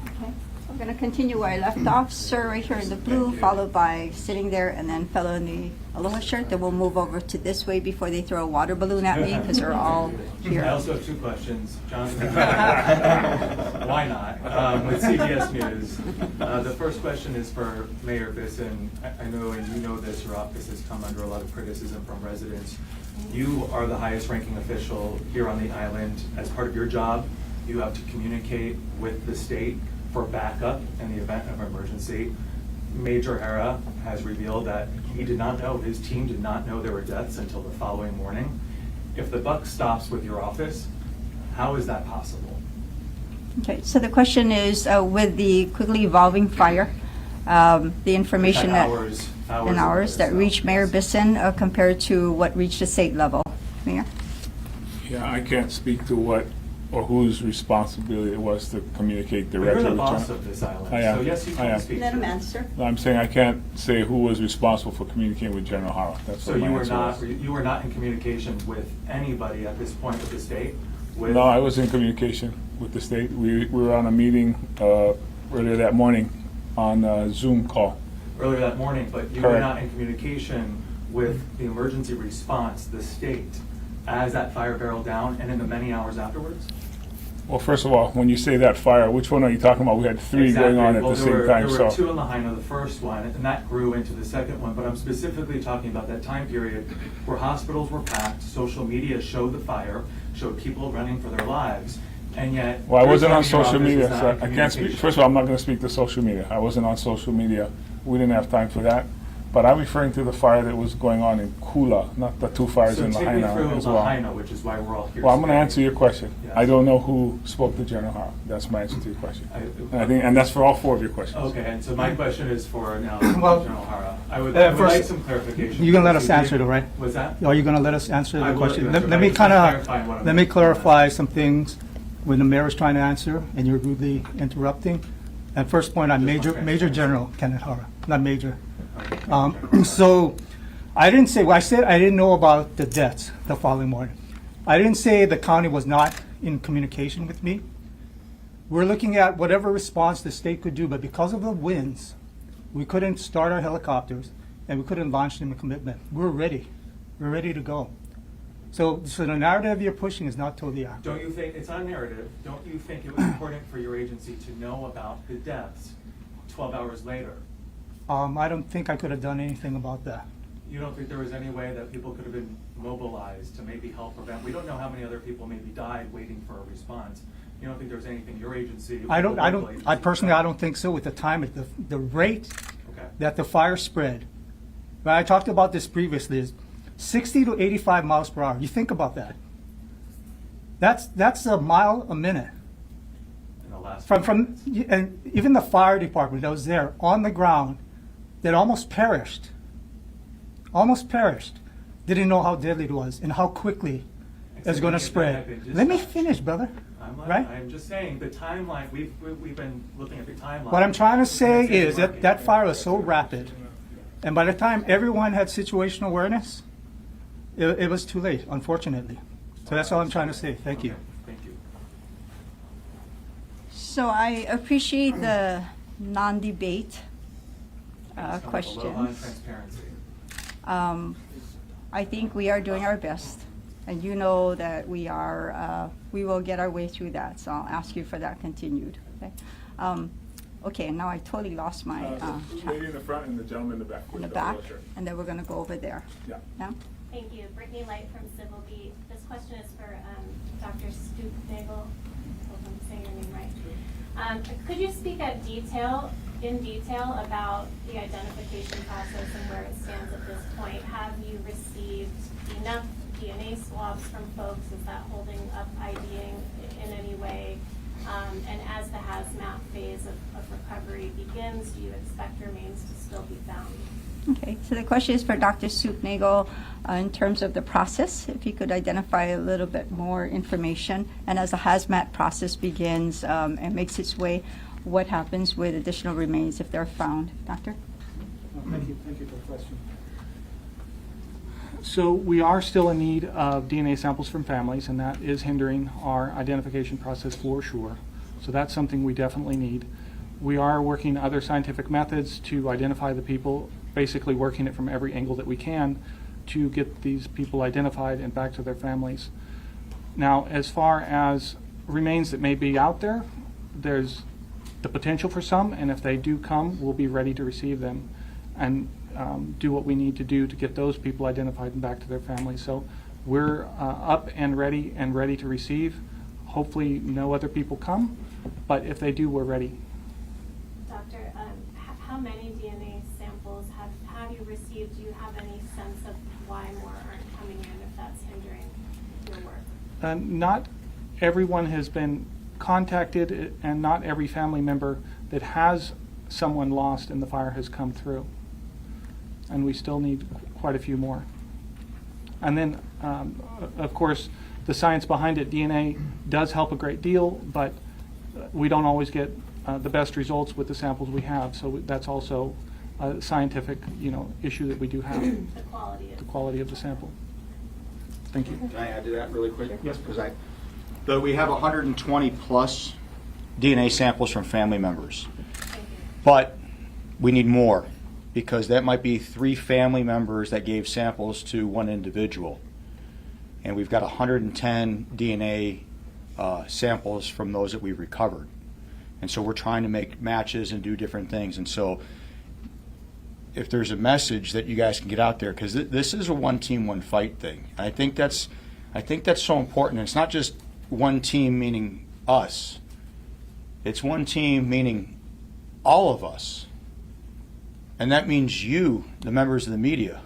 Okay. I'm going to continue where I left off. Sir, right here in the blue, followed by sitting there, and then fellow in the aloha shirt. Then we'll move over to this way before they throw a water balloon at me, because they're all here. I also have two questions. Jonathan, why not? With CBS News. The first question is for Mayor Bisson. I know, and you know this, your office has come under a lot of criticism from residents. You are the highest ranking official here on the island. As part of your job, you have to communicate with the state for backup in the event of emergency. Major Hara has revealed that he did not know, his team did not know there were deaths until the following morning. If the buck stops with your office, how is that possible? Okay, so the question is, with the quickly evolving fire, the information hours that reached Mayor Bisson compared to what reached the state level. Mayor? Yeah, I can't speak to what or whose responsibility it was to communicate But directly you're the with boss John. of this island, I am. so yes, you I can am. speak Let to him it. answer. No, I'm saying I can't say who was responsible for communicating with General Hara. That's So what my you were answer not, was. you were not in communication with anybody at this point with the state? With No, I was in communication with the state. We were on a meeting earlier that morning on a Zoom call. earlier that morning, but you were Correct. not in communication with the emergency response, the state, as that fire barreled down and in the many hours afterwards? Well, first of all, when you say that fire, which one are you talking about? We had three going on at Well, the same time, There were so. two in Lahaina, the first one, and that grew into the second one, but I'm specifically talking about that time period where hospitals were packed, social media showed the fire, showed people running for their lives, and yet. Well, I wasn't on every time social your media, office so was not I in can't speak, communication. first of all, I'm not gonna speak to social media. I wasn't on social media. We didn't have time for that. But I'm referring to the fire that was going on in Kula, not the two fires So in take me Lahaina through as well. Lahaina, which is why we're all here. Well, I'm gonna today. answer your question. Yes. I don't know who spoke to General Hara. That's my answer to your question. I- And I think, and that's for all four of your questions. Okay, and so my question is for now, Well, General Hara. I would first, like some clarification. You're gonna let us because answer it, right? Was that? Are you gonna let us answer I the will question? answer, Let but me I just wanna kind clarify what of, I'm let me asking. clarify some things when the mayor is trying to answer and you're rudely interrupting. At first point, I'm Major General Kenneth Hara, not Major. So, I didn't say, well, I said I didn't know about the deaths the following morning. I didn't say the county was not in communication with me. We're looking at whatever response the state could do, but because of the winds, we couldn't start our helicopters and we couldn't launch them in commitment. We're ready. We're ready to go. So the narrative you're pushing is not totally accurate. Don't you think, it's not a narrative, don't you think it was important for your agency to know about the deaths 12 hours later? I don't think I could have done anything about that. You don't think there was any way that people could have been mobilized to maybe help prevent? We don't know how many other people maybe died waiting for a response. You don't think there was anything your agency? I I personally don't think so with the time, the rate Okay. that the fire spread. But I talked about this previously, is 60 to 85 miles per hour. You think about that. That's a mile a minute. In the last From and even the fire department that was there on the ground that almost perished, didn't know how deadly it was and how quickly it's going to spread. Let me finish, brother. Right? I'm just saying the timeline. We've been looking at the timeline. What I'm trying to say It's is working. that fire was so rapid, and by the time everyone had situational awareness, it was too late, unfortunately. So that's all I'm trying to say. Thank you. Okay, thank you. So I appreciate the non-debate Aloha and questions. transparency. I think we are doing our best, and you know that we will get our way through that, so I'll ask you for that continued, okay? Okay, now I totally lost my Lady in the front and the gentleman in the back. in the back, and then we're gonna go over there. Yeah. Yeah? Thank you. Brittany Light from Civil Beat. This question is for Dr. Stoop-Nagel. Hope I'm saying your name right. Could you speak in detail about the identification process and where it stands at this point? Have you received enough DNA swabs from folks? Is that holding up IDing in any way? And as the hazmat phase of recovery begins, do you expect remains to still be found? Okay, so the question is for Dr. Stoop-Nagel in terms of the process, if you could identify a little bit more information. And as the hazmat process begins and makes its way, what happens with additional remains if they're found? Doctor? Thank you for the question. So we are still in need of DNA samples from families, and that is hindering our identification process for sure. So that's something we definitely need. We are working other scientific methods to identify the people, basically working it from every angle that we can to get these people identified and back to their families. Now, as far as remains that may be out there, there's the potential for some, and if they do come, we'll be ready to receive them and do what we need to do to get those people identified and back to their families. So we're up and ready to receive. Hopefully no other people come, but if they do, we're ready. Doctor, how many DNA samples have you received? Do you have any sense of why more aren't coming in, if that's hindering your work? Not everyone has been contacted, and not every family member that has someone lost in the fire has come through. And we still need quite a few more. And then, of course, the science behind it, DNA does help a great deal, but we don't always get the best results with the samples we have. So that's also a scientific, issue that we do have. The quality of the sample. Thank you. Can I add to that really quick? Yes, Because we have 120 plus DNA samples from family members. But we need more, because that might be 3 family members that gave samples to one individual. And we've got 110 DNA samples from those that we've recovered. And so we're trying to make matches and do different things. And so if there's a message that you guys can get out there, because this is a one team, one fight thing. And I think that's so important. And it's not just one team meaning us. It's one team meaning all of us. And that means you, the members of the media.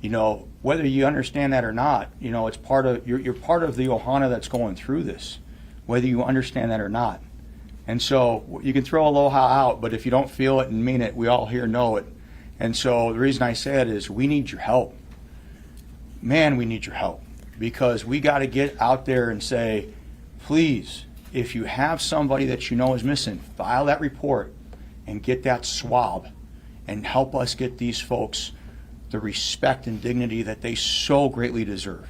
You know, whether you understand that or not, you know, it's part of, you're part of the Ohana that's going through this, whether you understand that or not. And so you can throw aloha out, but if you don't feel it and mean it, we all here know it. And so the reason I say it is we need your help. Man, we need your help, because we got to get out there and say, please, if you have somebody that you know is missing, file that report and get that swab and help us get these folks the respect and dignity that they so greatly deserve.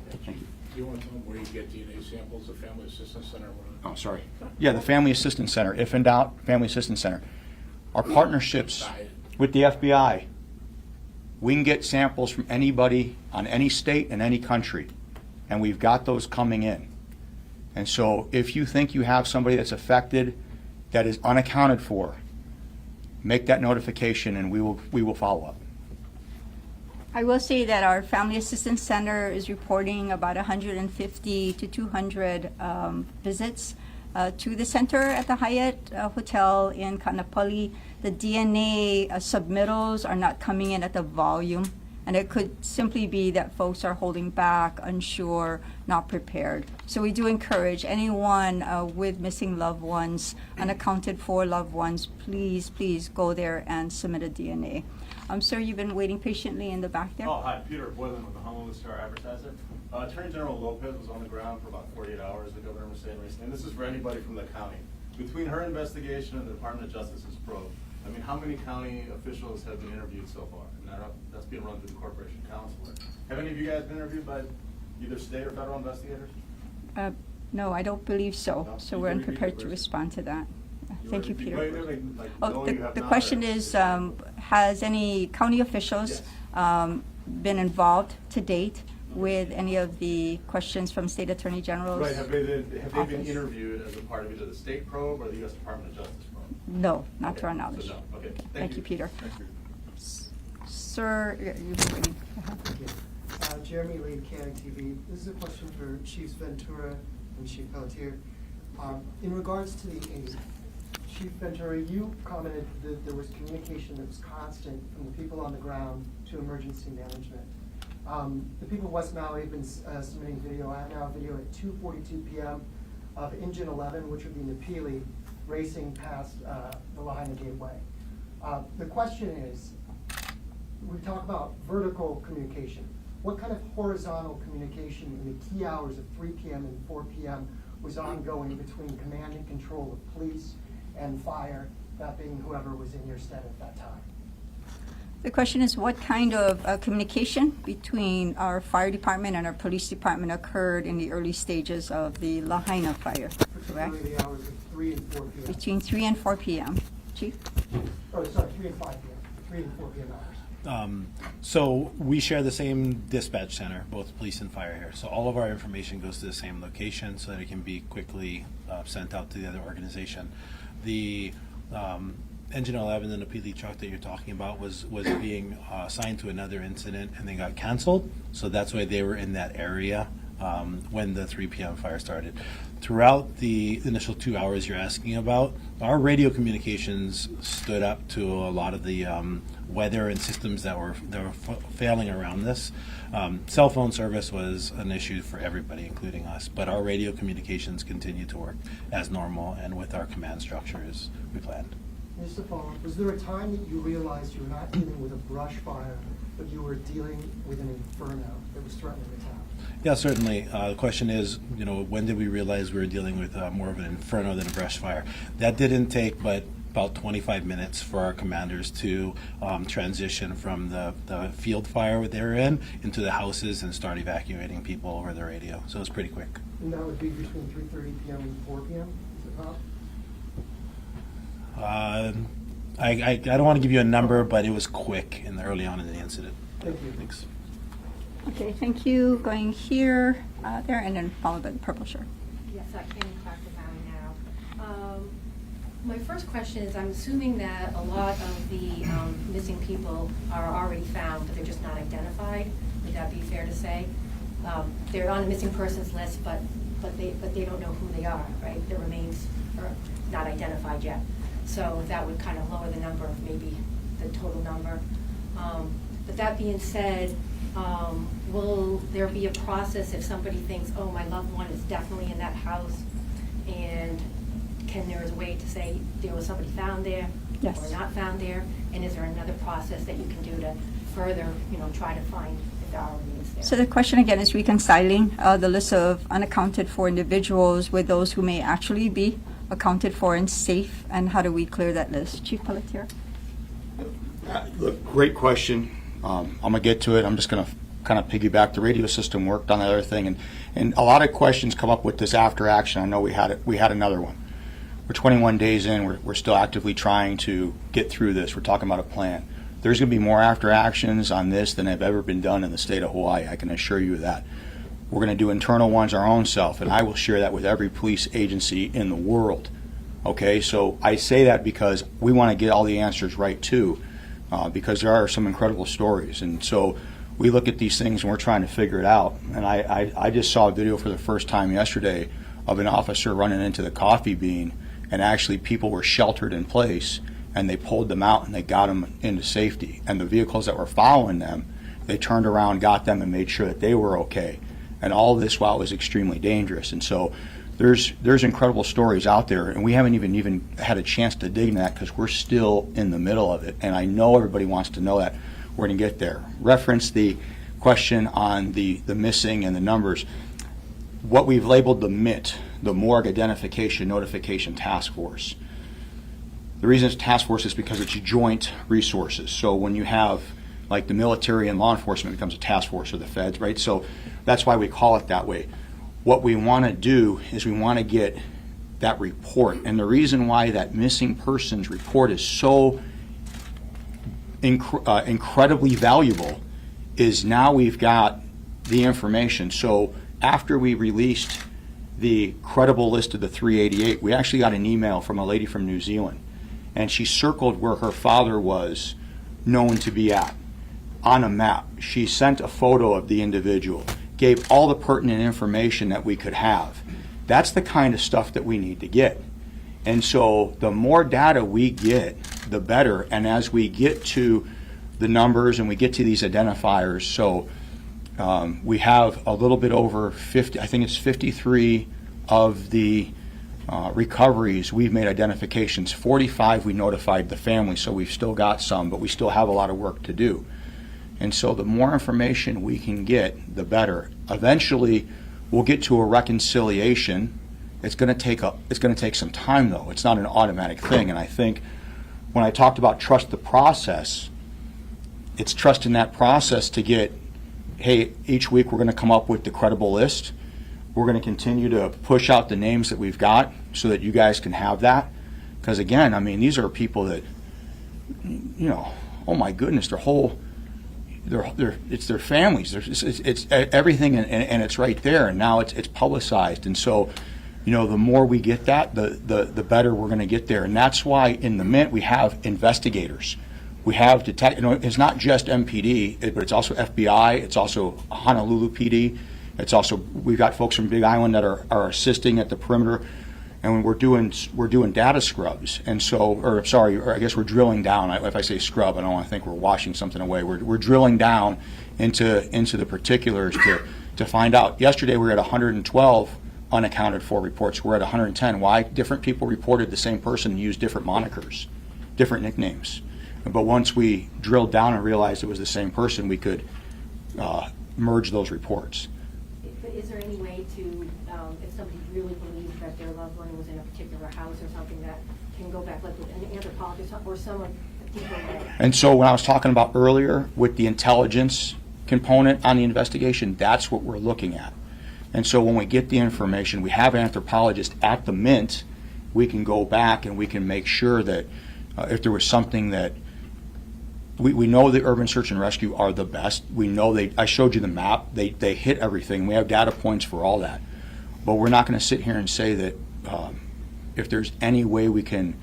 Thank you. Do you want to tell them where you get DNA samples, the Family Assistance Center? Oh, sorry. Yeah, the Family Assistance Center. If in doubt, Family Assistance Center. Our partnerships with the FBI. We can get samples from anybody on any state and any country, and we've got those coming in. And so if you think you have somebody that's affected that is unaccounted for, make that notification and we will follow up. I will say that our Family Assistance Center is reporting about 150 to 200 visits to the center at the Hyatt Hotel in Kaanapali. The DNA submittals are not coming in at the volume, and it could simply be that folks are holding back, unsure, not prepared. So we do encourage anyone with missing loved ones, unaccounted for loved ones, please go there and submit a DNA. Sir, you've been waiting patiently in the back there. Oh, hi, Peter Boylan with the Honolulu Star Advertiser. Attorney General Lopez was on the ground for about 48 hours, the governor was saying recently, and this is for anybody from the county. Between her investigation and the Department of Justice's probe, I mean, how many county officials have been interviewed so far? And that's being run through the Corporation Counsel. Have any of you guys been interviewed by either state or federal investigators? No, I don't believe so. No? So we're unprepared to respond to that. Thank you, Peter. Oh, the question is, has any county officials been involved to date with any of the questions from state attorney generals? Right, have they been interviewed as a part of either the state probe or the U.S. Department of Justice probe? No, not to our knowledge. So no. Okay. Thank you, Peter. Sir, you've been waiting. Jeremy Lee, KITV. This is a question for Chiefs Ventura and Chief Pelletier. In regards to the aid, Chief Ventura, you commented that there was communication that was constant from the people on the ground to emergency management. The people of West Maui have been submitting video. I have now a video at 2:42 p.m. of Engine 11, which would be Napili, racing past the Lahaina Gateway. The question is, we talk about vertical communication. What kind of horizontal communication in the key hours of 3 p.m. and 4 p.m. was ongoing between command and control of police and fire, that being whoever was in your stead at that time? The question is, what kind of communication between our fire department and our police department occurred in the early stages of the Lahaina fire, correct? Particularly the hours of 3 and 4 p.m. Between 3 and 4 p.m. Chief? Oh, sorry, 3 and 5 p.m. 3 and 4 p.m. hours. So we share the same dispatch center, both police and fire here. So all of our information goes to the same location so that it can be quickly sent out to the other organization. The Engine 11, the Napili truck that you're talking about, was being assigned to another incident and they got canceled. So that's why they were in that area when the 3 p.m. fire started. Throughout the initial 2 hours you're asking about, our radio communications stood up to a lot of the weather and systems that were failing around this. Cell phone service was an issue for everybody, including us, but our radio communications continued to work as normal and with our command structure as we planned. Just to follow up, was there a time that you realized you were not dealing with a brush fire, but you were dealing with an inferno that was threatening the town? Yeah, certainly. The question is, when did we realize we were dealing with more of an inferno than a brush fire? That didn't take but about 25 minutes for our commanders to transition from the field fire they were in into the houses and start evacuating people over the radio. So it was pretty quick. And that would be between 3:30 p.m. and 4 p.m.? Is it not? I don't want to give you a number, but it was quick early on in the incident. Thank you. Thanks. Okay, thank you. Going here, there, and then followed by the purple shirt. Yes, I can talk about it now. My first question is, I'm assuming that a lot of the missing people are already found, but they're just not identified. Would that be fair to say? They're on the missing persons list, but they don't know who they are, right? Their remains are not identified yet. So that would kind of lower the number of maybe the total number. But that being said, will there be a process if somebody thinks, oh, my loved one is definitely in that house, and there is a way to say there was somebody found there Yes. or not found there, and is there another process that you can do to further, try to find if there are remains there? So the question again is reconciling the list of unaccounted for individuals with those who may actually be accounted for and safe, and how do we clear that list? Chief Pelletier? Look, great question. I'm going to get to it. I'm just going to kind of piggyback. The radio system worked on the other thing, and a lot of questions come up with this after action. I know we had another one. We're 21 days in. We're still actively trying to get through this. We're talking about a plan. There's going to be more after actions on this than have ever been done in the state of Hawaii. I can assure you of that. We're going to do internal ones our own self, and I will share that with every police agency in the world. Okay, so I say that because we want to get all the answers right too, because there are some incredible stories. And so we look at these things and we're trying to figure it out. And I just saw a video for the first time yesterday of an officer running into the coffee bean, and actually people were sheltered in place, and they pulled them out and they got them into safety. And the vehicles that were following them, they turned around, got them, and made sure that they were okay. And all this while it was extremely dangerous. And so there's incredible stories out there, and we haven't even had a chance to dig into that because we're still in the middle of it. And I know everybody wants to know that. We're going to get there. Reference the question on the missing and the numbers. What we've labeled the MIT, the Morgue Identification Notification Task Force. The reason it's a task force is because it's joint resources. So when you have, like, the military and law enforcement becomes a task force, or the feds, right? So that's why we call it that way. What we want to do is we want to get that report. And the reason why that missing persons report is so incredibly valuable is now we've got the information. So after we released the credible list of the 388, we actually got an email from a lady from New Zealand, and she circled where her father was known to be at on a map. She sent a photo of the individual, gave all the pertinent information that we could have. That's the kind of stuff that we need to get. And so the more data we get, the better. And as we get to the numbers and we get to these identifiers, so we have a little bit over 50, I think it's 53 of the recoveries we've made identifications. 45 we notified the family, so we've still got some, but we still have a lot of work to do. And so the more information we can get, the better. Eventually, we'll get to a reconciliation. It's going to take some time, though. It's not an automatic thing. And I think when I talked about trust the process, it's trusting that process to get, hey, each week we're going to come up with the credible list. We're going to continue to push out the names that we've got so that you guys can have that. Because again, I mean, these are people that, oh my goodness, it's their families. It's everything, and it's right there. And now it's publicized. And so, the more we get that, the better we're going to get there. And that's why in the Mint we have investigators. We have it's not just MPD, but it's also FBI. It's also Honolulu PD. It's also, we've got folks from Big Island that are assisting at the perimeter, and we're doing data scrubs. And so, or I guess we're drilling down. If I say scrub, I don't want to think we're washing something away. We're drilling down into the particulars to find out. Yesterday we were at 112 unaccounted for reports. We're at 110. Why? Different people reported the same person and used different monikers, different nicknames. But once we drilled down and realized it was the same person, we could merge those reports. But is there any way to, if somebody really believes that their loved one was in a particular house or something, that can go back, like with an anthropologist or some of the people that... And so when I was talking about earlier with the intelligence component on the investigation, that's what we're looking at. And so when we get the information, we have an anthropologist at the Mint, we can go back and we can make sure that if there was something that we know the urban search and rescue are the best. We know I showed you the map. They hit everything. We have data points for all that. But we're not going to sit here and say that if there's any way we can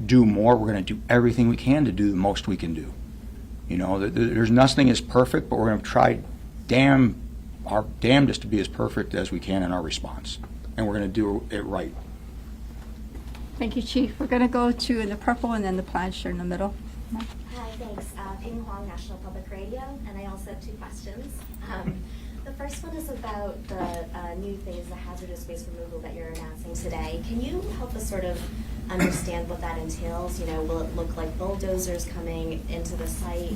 do more, we're going to do everything we can to do the most we can do. You know, there's nothing is perfect, but we're going to try our damnedest to be as perfect as we can in our response. And we're going to do it right. Thank you, Chief. We're going to go to the purple and then the plaid in the middle. Hi, thanks. Ping Huang, National Public Radio, and I also have two questions. The first one is about the new phase, the hazardous waste removal that you're announcing today. Can you help us sort of understand what that entails? You know, will it look like bulldozers coming into the site?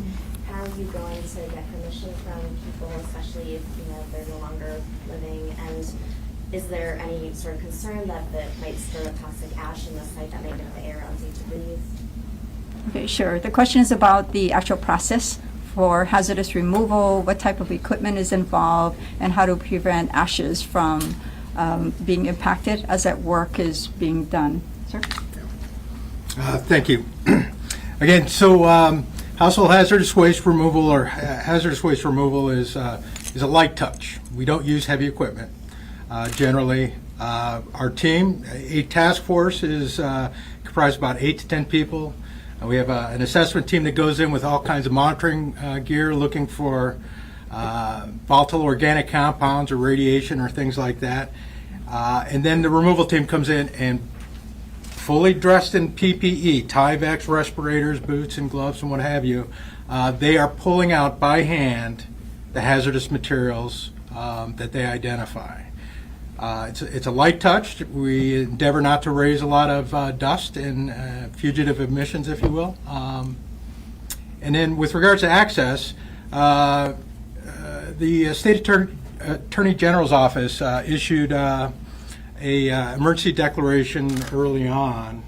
How are you going to get permission from people, especially if, you know, they're no longer living? And is there any sort of concern that might stir up toxic ash in the site that may make the air unsafe to breathe? Okay, sure. The question is about the actual process for hazardous removal, what type of equipment is involved, and how to prevent ashes from being impacted as that work is being done. Sir? Thank you. Again, so household hazardous waste removal or hazardous waste removal is a light touch. We don't use heavy equipment. Generally, our team, a task force, is comprised of about 8 to 10 people. We have an assessment team that goes in with all kinds of monitoring gear, looking for volatile organic compounds or radiation or things like that. And then the removal team comes in and fully dressed in PPE, Tyvek respirators, boots and gloves and what have you. They are pulling out by hand the hazardous materials that they identify. It's a light touch. We endeavor not to raise a lot of dust and fugitive emissions, if you will. And then with regards to access, the State Attorney General's office issued a emergency declaration early on,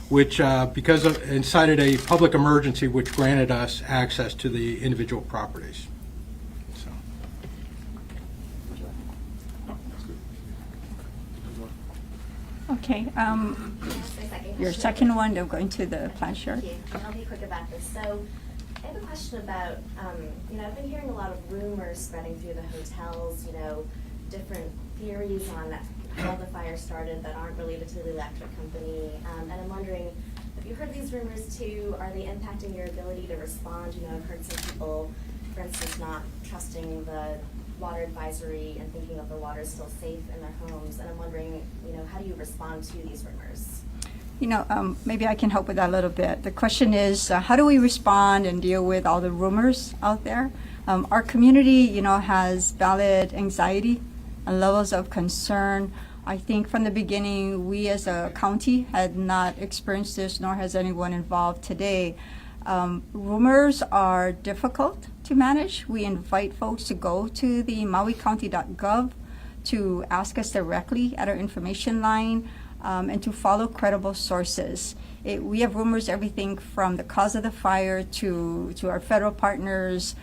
which incited a public emergency, which granted us access to the individual properties. Okay. Your second one, they're going to the plaid shirt. Thank you. I'll be quick about this. So I have a question about, I've been hearing a lot of rumors spreading through the hotels, different theories on how the fire started that aren't related to the electric company. And I'm wondering, have you heard these rumors too? Are they impacting your ability to respond? I've heard some people, for instance, not trusting the water advisory and thinking that the water is still safe in their homes. And I'm wondering, how do you respond to these rumors? Maybe I can help with that a little bit. The question is, how do we respond and deal with all the rumors out there? Our community, has valid anxiety and levels of concern. I think from the beginning, we as a county had not experienced this, nor has anyone involved today. Rumors are difficult to manage. We invite folks to go to the mauicounty.gov to ask us directly at our information line and to follow credible sources. We have rumors, everything from the cause of the fire to our federal partners,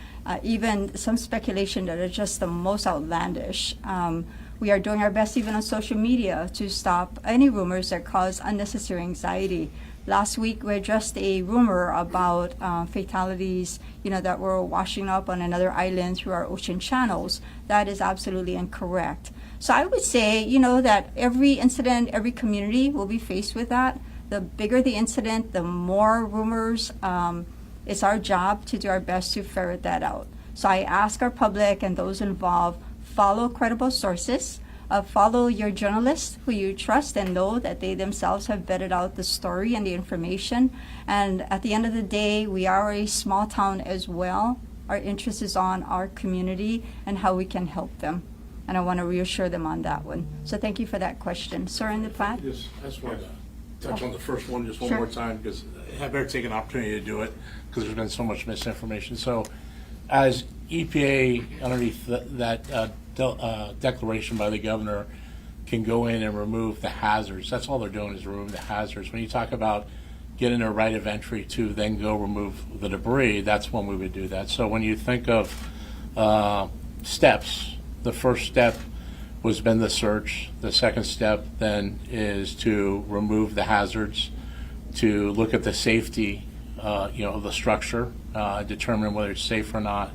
even some speculation that are just the most outlandish. We are doing our best even on social media to stop any rumors that cause unnecessary anxiety. Last week, we addressed a rumor about fatalities, that were washing up on another island through our ocean channels. That is absolutely incorrect. So I would say, that every incident, every community will be faced with that. The bigger the incident, the more rumors. It's our job to do our best to ferret that out. So I ask our public and those involved, follow credible sources. Follow your journalists who you trust and know that they themselves have vetted out the story and the information. And at the end of the day, we are a small town as well. Our interest is on our community and how we can help them. And I want to reassure them on that one. So thank you for that question. Sir in the plaid? Yes, I just wanted to touch on the first one just one Sure. more time because I better take an opportunity to do it because there's been so much misinformation. So as EPA underneath that declaration by the governor can go in and remove the hazards. That's all they're doing is removing the hazards. When you talk about getting a right of entry to then go remove the debris, that's when we would do that. So when you think of steps, the first step was been the search. The second step then is to remove the hazards, to look at the safety of the structure, determine whether it's safe or not.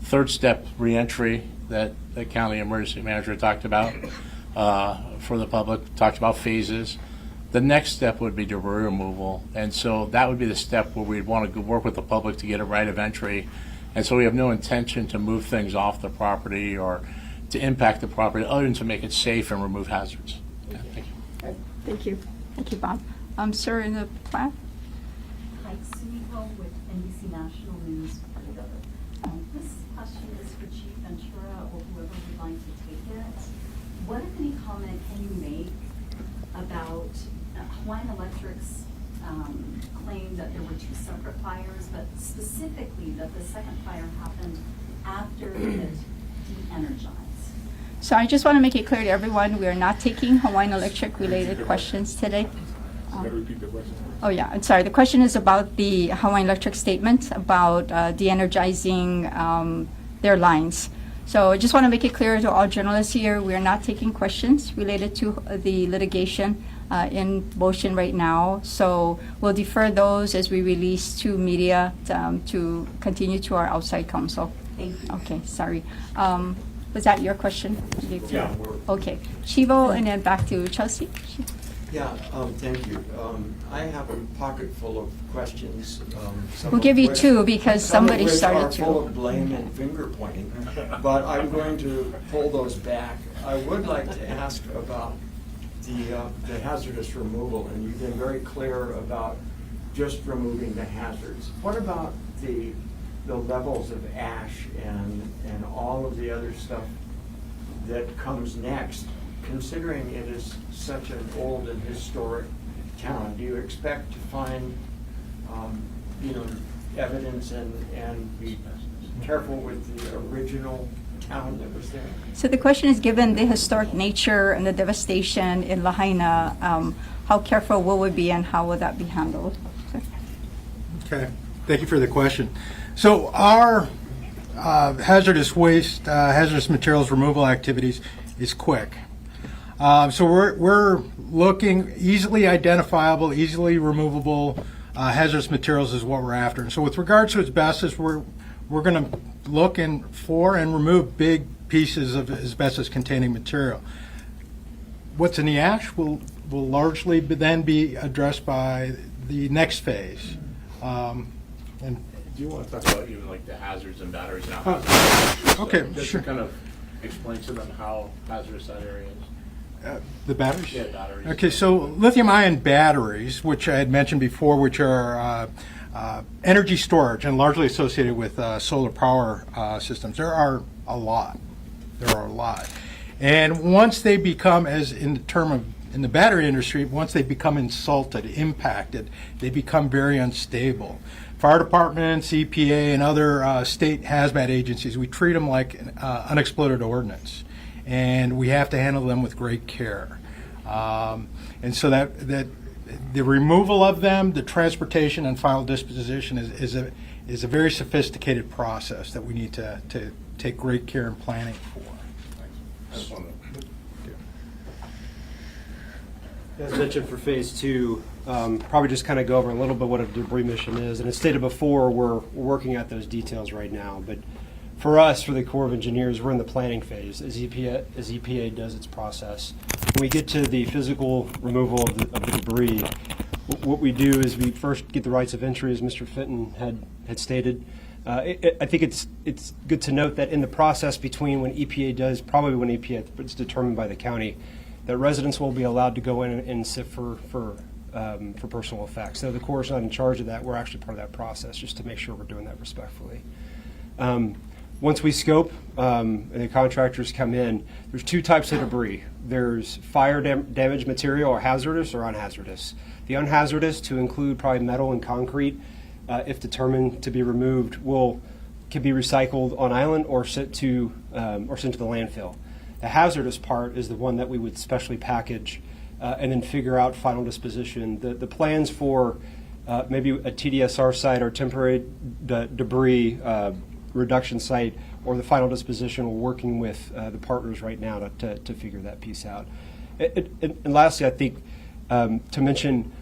Third step, reentry, that the county emergency manager talked about for the public, talked about phases. The next step would be debris removal, and so that would be the step where we'd want to work with the public to get a right of entry. And so we have no intention to move things off the property or to impact the property other than to make it safe and remove hazards. Yeah, thank you. Thank you. Thank you, Bob. Sir, in the plan? Hi, Sumiko with NBC National News. This question is for Chief Ventura or whoever would like to take it. What, if any, comment can you make about Hawaiian Electric's claim that there were two separate fires, but specifically that the second fire happened after it de-energized? So I just want to make it clear to everyone, we are not taking Hawaiian Electric related questions today. Repeat the question. Oh yeah, I'm sorry. The question is about the Hawaiian Electric statement about de-energizing their lines. So I just want to make it clear to all journalists here, we are not taking questions related to the litigation in motion right now. So we'll defer those as we release to media to continue to our outside counsel. Thank you. Okay, sorry. Was that your question? Yeah. Okay. Shivo, and then back to Chelsea. Yeah, thank you. I have a pocket full of questions. We'll give you two because somebody started to. Some of which are full of blame and finger pointing, but I'm going to pull those back. I would like to ask about the hazardous removal, and you've been very clear about just removing the hazards. What about the levels of ash and all of the other stuff that comes next? Considering it is such an old and historic town, do you expect to find, evidence and be careful with the original town that was there? So the question is, given the historic nature and the devastation in Lahaina, how careful will we be and how will that be handled? Okay, thank you for the question. So our hazardous waste, hazardous materials removal activities is quick. So we're looking easily identifiable, easily removable hazardous materials is what we're after. And so with regards to asbestos, we're going to look for and remove big pieces of asbestos containing material. What's in the ash will largely then be addressed by the next phase. And do you want to talk about even like the hazards and batteries now? Okay, just sure. to kind of explain to them how hazardous that area is. The batteries? Yeah, batteries. Okay, so lithium-ion batteries, which I had mentioned before, which are energy storage and largely associated with solar power systems. There are a lot. And once they become, as in the battery industry, once they become insulted, impacted, they become very unstable. Fire departments, EPA, and other state hazmat agencies, we treat them like unexploded ordnance. And we have to handle them with great care. And so that the removal of them, the transportation and final disposition is a very sophisticated process that we need to take great care and planning for. As mentioned for phase two, probably just kind of go over a little bit what a debris mission is. And as stated before, we're working at those details right now. But for us, for the Corps of Engineers, we're in the planning phase as EPA does its process. When we get to the physical removal of the debris, what we do is we first get the rights of entry, as Mr. Fenton had stated. I think it's good to note that in the process between when EPA does, probably when EPA it's determined by the county, that residents will be allowed to go in and sift for personal effects. So the Corps is not in charge of that. We're actually part of that process, just to make sure we're doing that respectfully. Once we scope and the contractors come in, there's two types of debris. There's fire damage material, or hazardous or unhazardous. The unhazardous, to include probably metal and concrete, if determined to be removed, can be recycled on island or sent to the landfill. The hazardous part is the one that we would specially package and then figure out final disposition. The plans for maybe a TDSR site or temporary debris reduction site or the final disposition, we're working with the partners right now to figure that piece out. And lastly, I think to mention,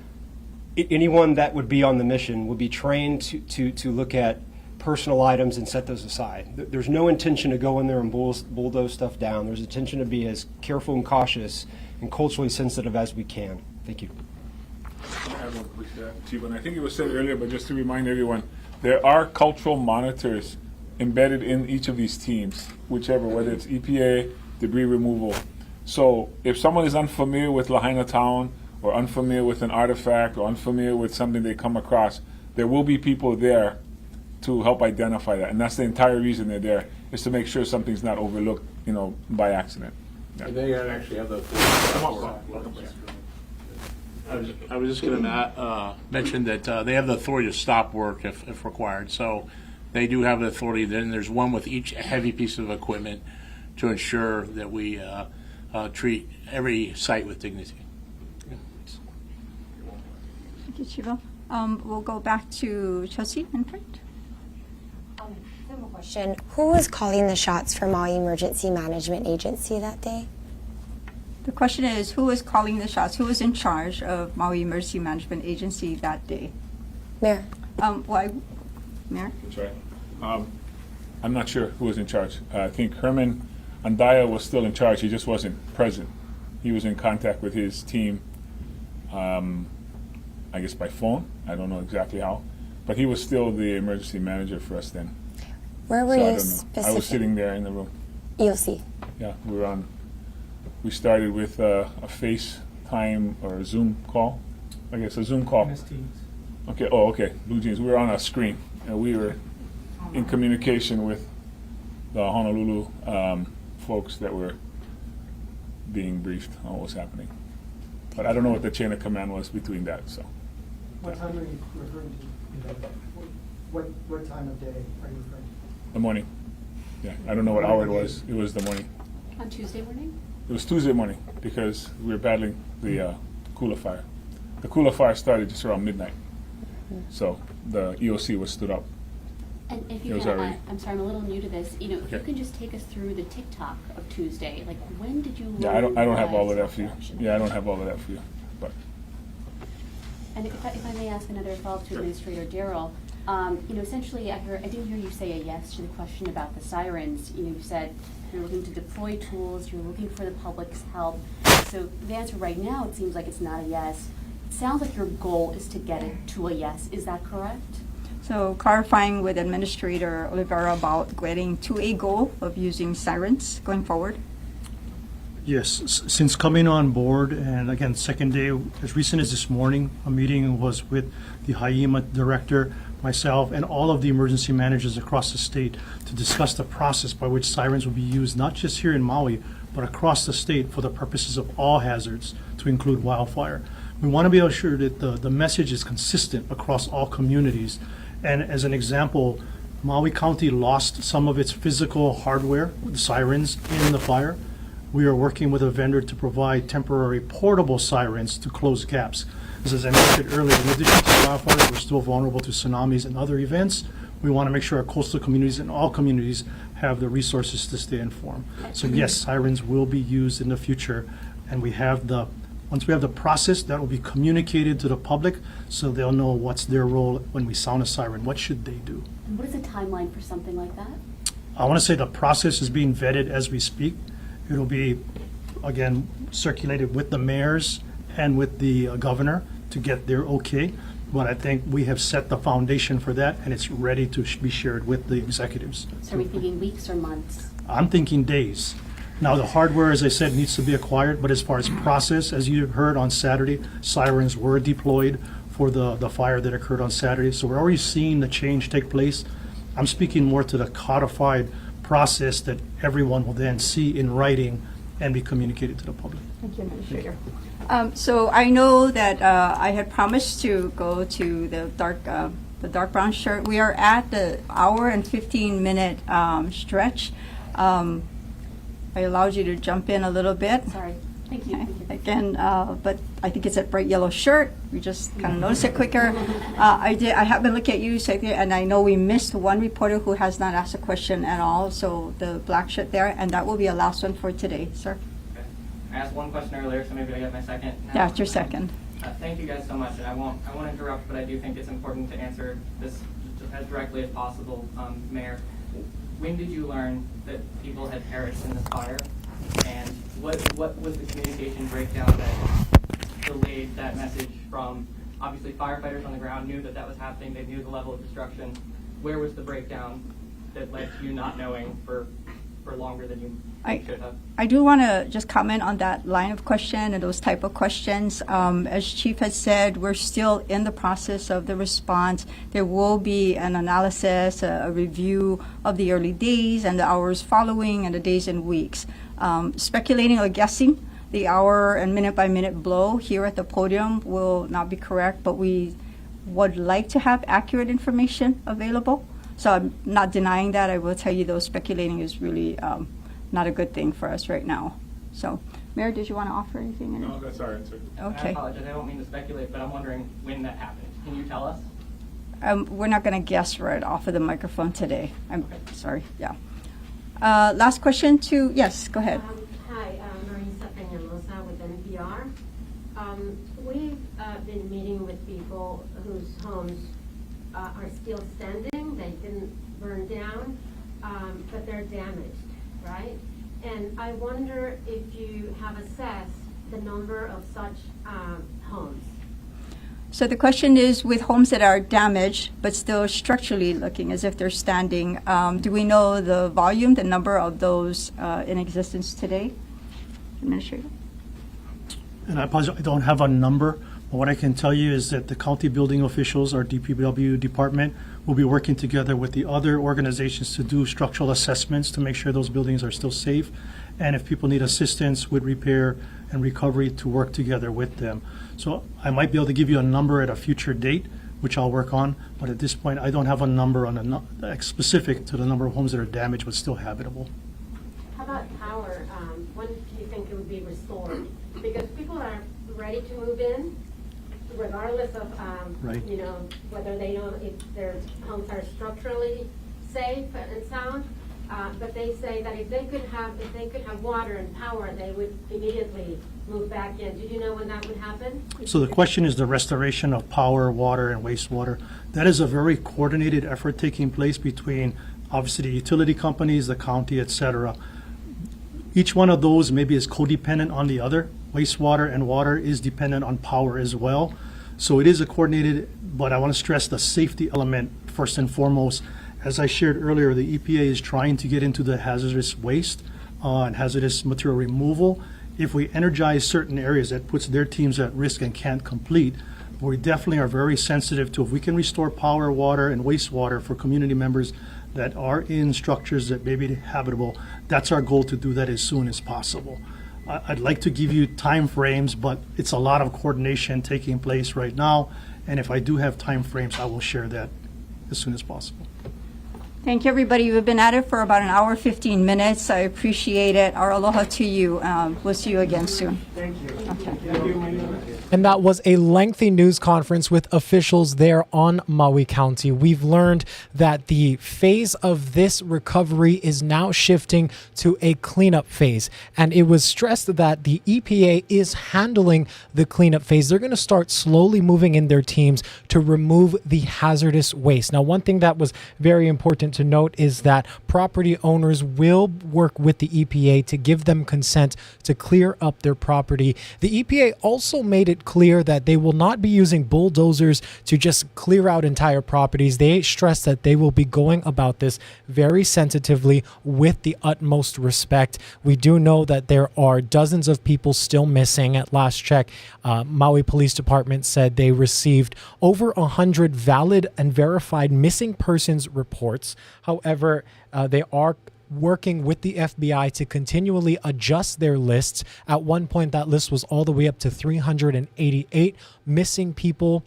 anyone that would be on the mission would be trained to look at personal items and set those aside. There's no intention to go in there and bulldoze stuff down. There's intention to be as careful and cautious and culturally sensitive as we can. Thank you. I have one quick Chief, and I think it was said earlier, but just to remind everyone, there are cultural monitors embedded in each of these teams, whichever, whether it's EPA, debris removal. So if someone is unfamiliar with Lahaina town, or unfamiliar with an artifact, or unfamiliar with something they come across, there will be people there to help identify that. And that's the entire reason they're there, is to make sure something's not overlooked, by accident. Yeah. They actually have the. I was just going to mention that they have the authority to stop work if required. So they do have the authority. Then there's one with each heavy piece of equipment to ensure that we treat every site with dignity. Thank you, Chivo. We'll go back to Chelsea in front. I have a question. Who was calling the shots for Maui Emergency Management Agency that day? The question is, who was calling the shots? Who was in charge of Maui Emergency Management Agency that day? Mayor. Why? Mayor? That's right. I'm not sure who was in charge. I think Herman Andaya was still in charge. He just wasn't present. He was in contact with his team, I guess by phone. I don't know exactly how. But he was still the emergency manager for us then. Where were So I you don't know. specifically? I was sitting there in the room. EOC. Yeah, we started with a FaceTime or a Zoom call. I guess a Zoom call. Okay, okay, Blue Jeans. We were on a screen, and we were in communication with the Honolulu folks that were being briefed on what was happening. But I don't know what the chain of command was between that, so. What time are you referring to? What time of day are you referring to? The morning. Yeah, I don't know what hour it was. It was the morning. On Tuesday morning? It was Tuesday morning because we were battling the Kula fire. The Kula fire started just around midnight. So the EOC was stood up. And if It you was can, already- I'm sorry, I'm a little new to this. If Okay. you can just take us through the TikTok of Tuesday, like when did you? Yeah, I don't have all of that realize for you. action? Yeah, I don't have all of that for you. But And if I may ask another follow-up to Administrator Darrell, essentially I didn't hear you say a yes to the question about the sirens. You said you're looking to deploy tools, you're looking for the public's help. So the answer right now, it seems like it's not a yes. It sounds like your goal is to get it to a yes. Is that correct? So clarifying with Administrator Oliveira about getting to a goal of using sirens going forward. Yes, since coming on board, and again, second day, as recent as this morning, a meeting was with the HIEMA director, myself, and all of the emergency managers across the state to discuss the process by which sirens will be used, not just here in Maui, but across the state for the purposes of all hazards, to include wildfire. We want to be assured that the message is consistent across all communities. And as an example, Maui County lost some of its physical hardware with sirens in the fire. We are working with a vendor to provide temporary portable sirens to close gaps. As I mentioned earlier, in addition to wildfires, we're still vulnerable to tsunamis and other events. We want to make sure our coastal communities and all communities have the resources to stay informed. So yes, sirens will be used in the future, and once we have the process, that will be communicated to the public so they'll know what's their role when we sound a siren. What should they do? And what is the timeline for something like that? I want to say the process is being vetted as we speak. It'll be, again, circulated with the mayors and with the governor to get their okay. But I think we have set the foundation for that, and it's ready to be shared with the executives. So are we thinking weeks or months? I'm thinking days. Now, the hardware, as I said, needs to be acquired, but as far as process, as you heard on Saturday, sirens were deployed for the fire that occurred on Saturday. So we're already seeing the change take place. I'm speaking more to the codified process that everyone will then see in writing and be communicated to the public. Thank you, Administrator. So I know that I had promised to go to the dark brown shirt. We are at the hour and 15-minute stretch. I allowed you to jump in a little bit. Sorry. Thank you. Again, but I think it's a bright yellow shirt. We just kind of noticed it quicker. I have been looking at you, Secretary, and I know we missed one reporter who has not asked a question at all. So the black shirt there, and that will be a last one for today, sir. Okay. I asked one question earlier, so maybe I get my second now. Yeah, it's your second. Thank you guys so much, and I won't interrupt, but I do think it's important to answer this as directly as possible, Mayor. When did you learn that people had perished in this fire? And what was the communication breakdown that delayed that message from, obviously firefighters on the ground knew that was happening, they knew the level of destruction. Where was the breakdown that led to you not knowing for longer than you should have? I do want to just comment on that line of question and those type of questions. As Chief has said, we're still in the process of the response. There will be an analysis, a review of the early days and the hours following and the days and weeks. Speculating or guessing the hour and minute by minute blow here at the podium will not be correct, but we would like to have accurate information available. So I'm not denying that. I will tell you, though, speculating is really not a good thing for us right now. So, Mayor, did you want to offer anything? No, that's our answer. Okay. I apologize. I don't mean to speculate, but I'm wondering when that happened. Can you tell us? We're not going to guess right off of the microphone today. I'm sorry. Yeah. Last question to, yes, go ahead. Hi, Marisa Peñalosa with NPR. We've been meeting with people whose homes are still standing. They didn't burn down, but they're damaged, right? And I wonder if you have assessed the number of such homes. So the question is, with homes that are damaged but still structurally looking as if they're standing, do we know the volume, the number of those in existence today? Administrator? And I apologize, I don't have a number. But what I can tell you is that the county building officials, our DPW department, will be working together with the other organizations to do structural assessments to make sure those buildings are still safe. And if people need assistance with repair and recovery, to work together with them. So I might be able to give you a number at a future date, which I'll work on. But at this point, I don't have a number on specific to the number of homes that are damaged but still habitable. How about power? When do you think it would be restored? Because people are ready to move in, regardless of Right. you know, whether they know if their homes are structurally safe and sound. But they say that if they could have water and power, they would immediately move back in. Do you know when that would happen? So the question is the restoration of power, water, and wastewater. That is a very coordinated effort taking place between, obviously, the utility companies, the county, et cetera. Each one of those maybe is codependent on the other. Wastewater and water is dependent on power as well. So it is a coordinated, but I want to stress the safety element first and foremost. As I shared earlier, the EPA is trying to get into the hazardous waste and hazardous material removal. If we energize certain areas, that puts their teams at risk and can't complete. But we definitely are very sensitive to if we can restore power, water, and wastewater for community members that are in structures that may be habitable. That's our goal, to do that as soon as possible. I'd like to give you time frames, but it's a lot of coordination taking place right now. And if I do have time frames, I will share that as soon as possible. Thank you, everybody. We've been at it for about an hour, 15 minutes. I appreciate it. Our aloha to you. We'll see you again soon. Thank you. Okay. And that was a lengthy news conference with officials there on Maui County. We've learned that the phase of this recovery is now shifting to a cleanup phase. And it was stressed that the EPA is handling the cleanup phase. They're going to start slowly moving in their teams to remove the hazardous waste. Now, one thing that was very important to note is that property owners will work with the EPA to give them consent to clear up their property. The EPA also made it clear that they will not be using bulldozers to just clear out entire properties. They stress that they will be going about this very sensitively with the utmost respect. We do know that there are dozens of people still missing. At last check, Maui Police Department said they received over 100 valid and verified missing persons reports. However, they are working with the FBI to continually adjust their lists. At one point, that list was all the way up to 388 missing people,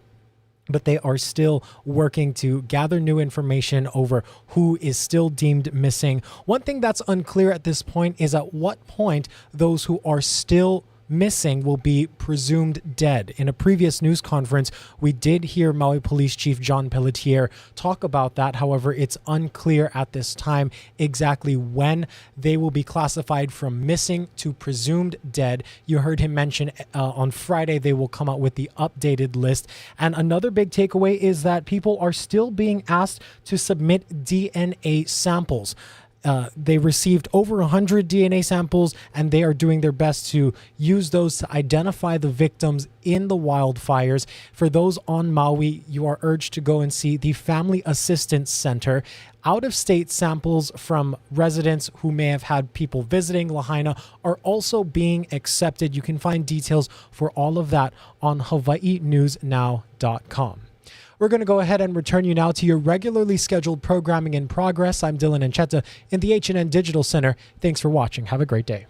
but they are still working to gather new information over who is still deemed missing. One thing that's unclear at this point is at what point those who are still missing will be presumed dead. In a previous news conference, we did hear Maui Police Chief John Pelletier talk about that. However, it's unclear at this time exactly when they will be classified from missing to presumed dead. You heard him mention on Friday they will come out with the updated list. And another big takeaway is that people are still being asked to submit DNA samples. They received over 100 DNA samples, and they are doing their best to use those to identify the victims in the wildfires. For those on Maui, you are urged to go and see the Family Assistance Center. Out-of-state samples from residents who may have had people visiting Lahaina are also being accepted. You can find details for all of that on hawaiinewsnow.com. We're going to go ahead and return you now to your regularly scheduled programming in progress. I'm Dylan Ancheta in the H&N Digital Center. Thanks for watching. Have a great day.